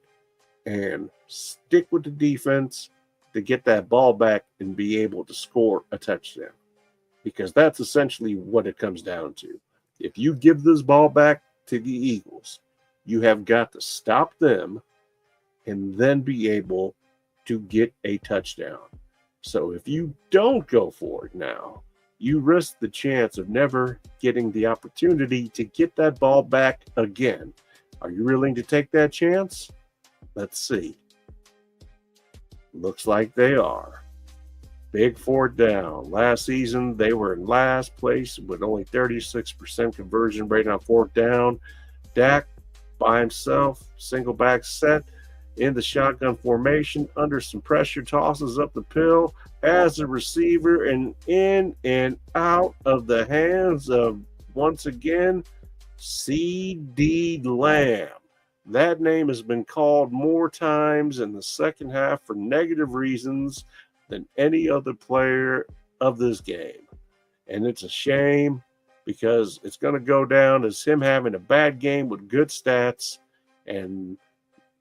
and stick with the defense to get that ball back and be able to score a touchdown? Because that's essentially what it comes down to. If you give this ball back to the Eagles, you have got to stop them and then be able to get a touchdown. So if you don't go for it now, you risk the chance of never getting the opportunity to get that ball back again. Are you willing to take that chance? Let's see. Looks like they are. Big fourth down. Last season, they were in last place with only 36% conversion rate on fourth down. Dak by himself, single back set in the shotgun formation, under some pressure, tosses up the pill as a receiver and in and out of the hands of, once again, CeeDee Lamb. That name has been called more times in the second half for negative reasons than any other player of this game. And it's a shame because it's going to go down as him having a bad game with good stats and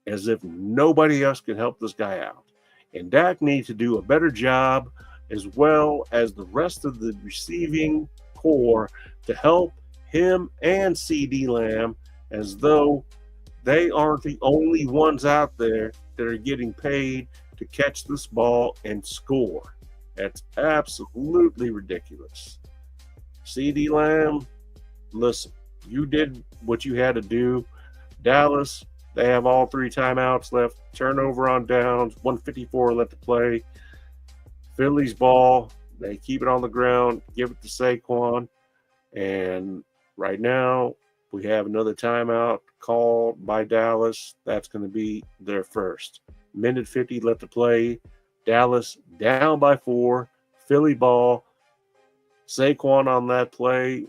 as if nobody else can help this guy out. And Dak needs to do a better job as well as the rest of the receiving core to help him and CeeDee Lamb, as though they aren't the only ones out there that are getting paid to catch this ball and score. That's absolutely ridiculous. CeeDee Lamb, listen, you did what you had to do. Dallas, they have all 3 timeouts left. Turnover on downs, 154 left to play. Philly's ball, they keep it on the ground, give it to Saquon. And right now, we have another timeout called by Dallas. That's going to be their first. Minute 50 left to play. Dallas down by 4. Philly ball. Saquon on that play,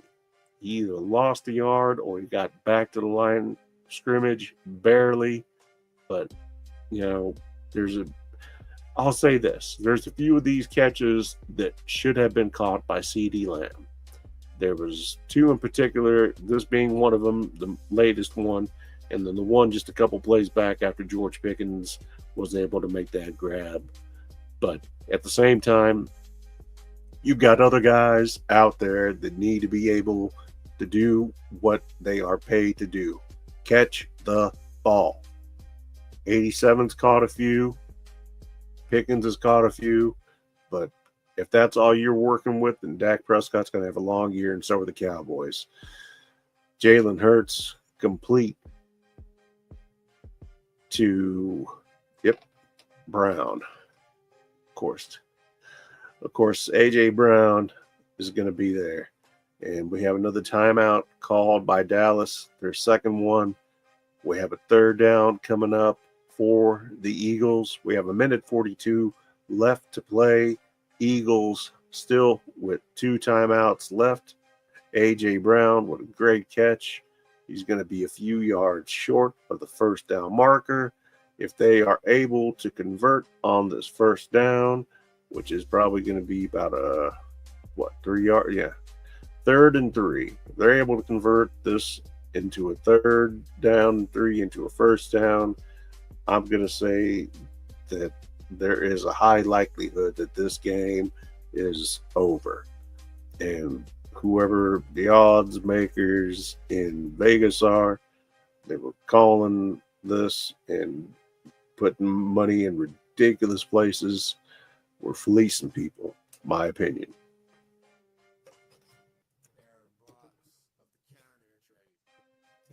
he either lost a yard or he got back to the line scrimmage barely. But, I'll say this. There's a few of these catches that should have been caught by CeeDee Lamb. There was 2 in particular, this being one of them, the latest one, and then the one just a couple plays back after George Pickens was able to make that grab. But at the same time, you've got other guys out there that need to be able to do what they are paid to do. Catch the ball. 87's caught a few. Pickens has caught a few. But if that's all you're working with, then Dak Prescott's going to have a long year, and so are the Cowboys. Jalen Hurts, complete to, Brown. Of course, A.J. Brown is going to be there. And we have another timeout called by Dallas, their second one. We have a third down coming up for the Eagles. We have 1:42 left to play. Eagles still with 2 timeouts left. A.J. Brown with a great catch. He's going to be a few yards short of the first down marker. If they are able to convert on this first down, which is probably going to be about 3 yards? Yeah. 3rd and 3. If they're able to convert this into a 3rd down, 3 into a first down, I'm going to say that there is a high likelihood that this game is over. And whoever the odds makers in Vegas are, they were calling this and putting money in ridiculous places. We're fleecing people, my opinion.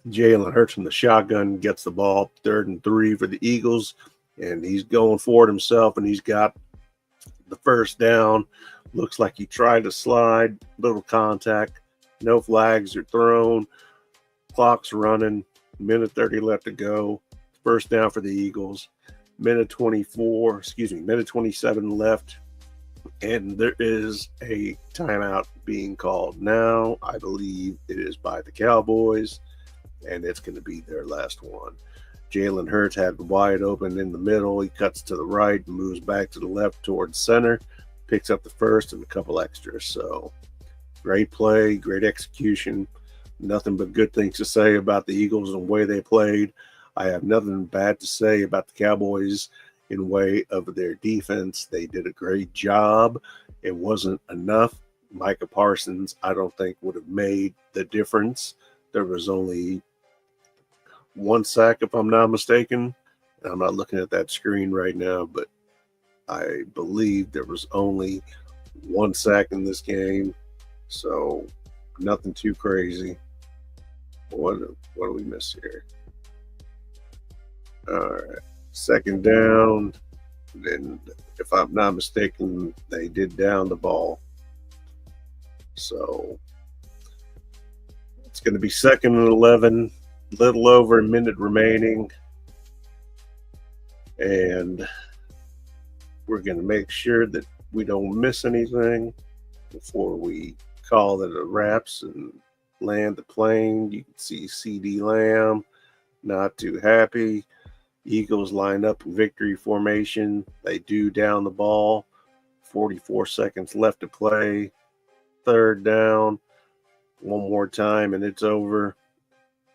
Jalen Hurts from the shotgun gets the ball, 3rd and 3 for the Eagles, and he's going for it himself, and he's got the first down. Looks like he tried to slide, little contact, no flags are thrown, clock's running, 1:30 left to go. First down for the Eagles. 27 left, and there is a timeout being called now. I believe it is by the Cowboys, and it's going to be their last one. Jalen Hurts had wide open in the middle. He cuts to the right, moves back to the left towards center, picks up the first and a couple extras. So great play, great execution. Nothing but good things to say about the Eagles and the way they played. I have nothing bad to say about the Cowboys in way of their defense. They did a great job. It wasn't enough. Micah Parsons, I don't think, would have made the difference. There was only one sack, if I'm not mistaken. I'm not looking at that screen right now, but I believe there was only one sack in this game. So nothing too crazy. What do we miss here? All right. Second down. Then, if I'm not mistaken, they did down the ball. So it's going to be 2nd and 11, little over a minute remaining. And we're going to make sure that we don't miss anything before we call it a wraps and land the plane. You can see CD Lamb, not too happy. Eagles line up in victory formation. They do down the ball. 44 seconds left to play. 3rd down. One more time and it's over.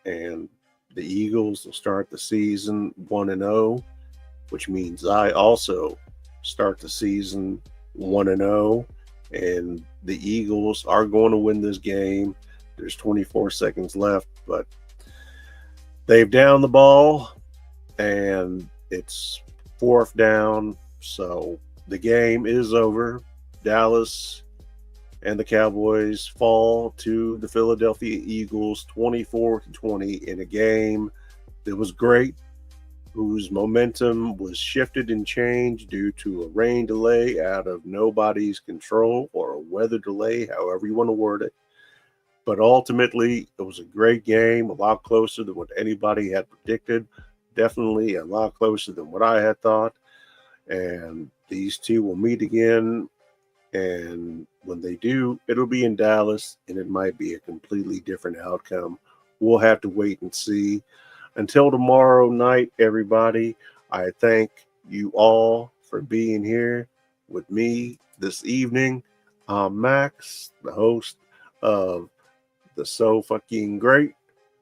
And the Eagles will start the season 1-0, which means I also start the season 1-0. And the Eagles are going to win this game. There's 24 seconds left, but they've downed the ball. And it's 4th down, so the game is over. Dallas and the Cowboys fall to the Philadelphia Eagles 24-20 in a game that was great, whose momentum was shifted and changed due to a rain delay out of nobody's control, or a weather delay, however you want to word it. But ultimately, it was a great game, a lot closer than what anybody had predicted. Definitely a lot closer than what I had thought. And these two will meet again. And when they do, it'll be in Dallas, and it might be a completely different outcome. We'll have to wait and see. Until tomorrow night, everybody, I thank you all for being here with me this evening. I'm Max, the host of the So Fucking Great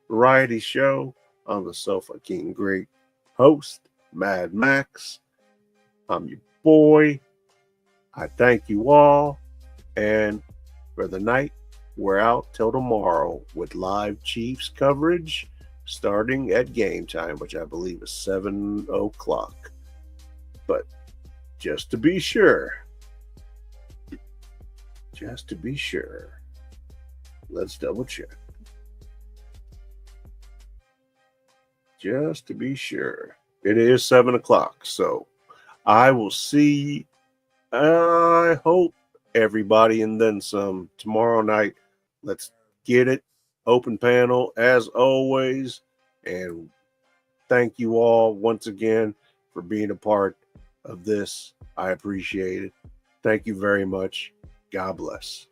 variety show. I'm the So Fucking Great host, Mad Max. I'm your boy. I thank you all. And for the night, we're out till tomorrow with live Chiefs coverage starting at game time, which I believe is 7 o'clock. But just to be sure, let's double check. Just to be sure. It is 7 o'clock. So I will see, I hope, everybody and then some tomorrow night. Let's get it. Open panel as always. And thank you all once again for being a part of this. I appreciate it. Thank you very much. God bless.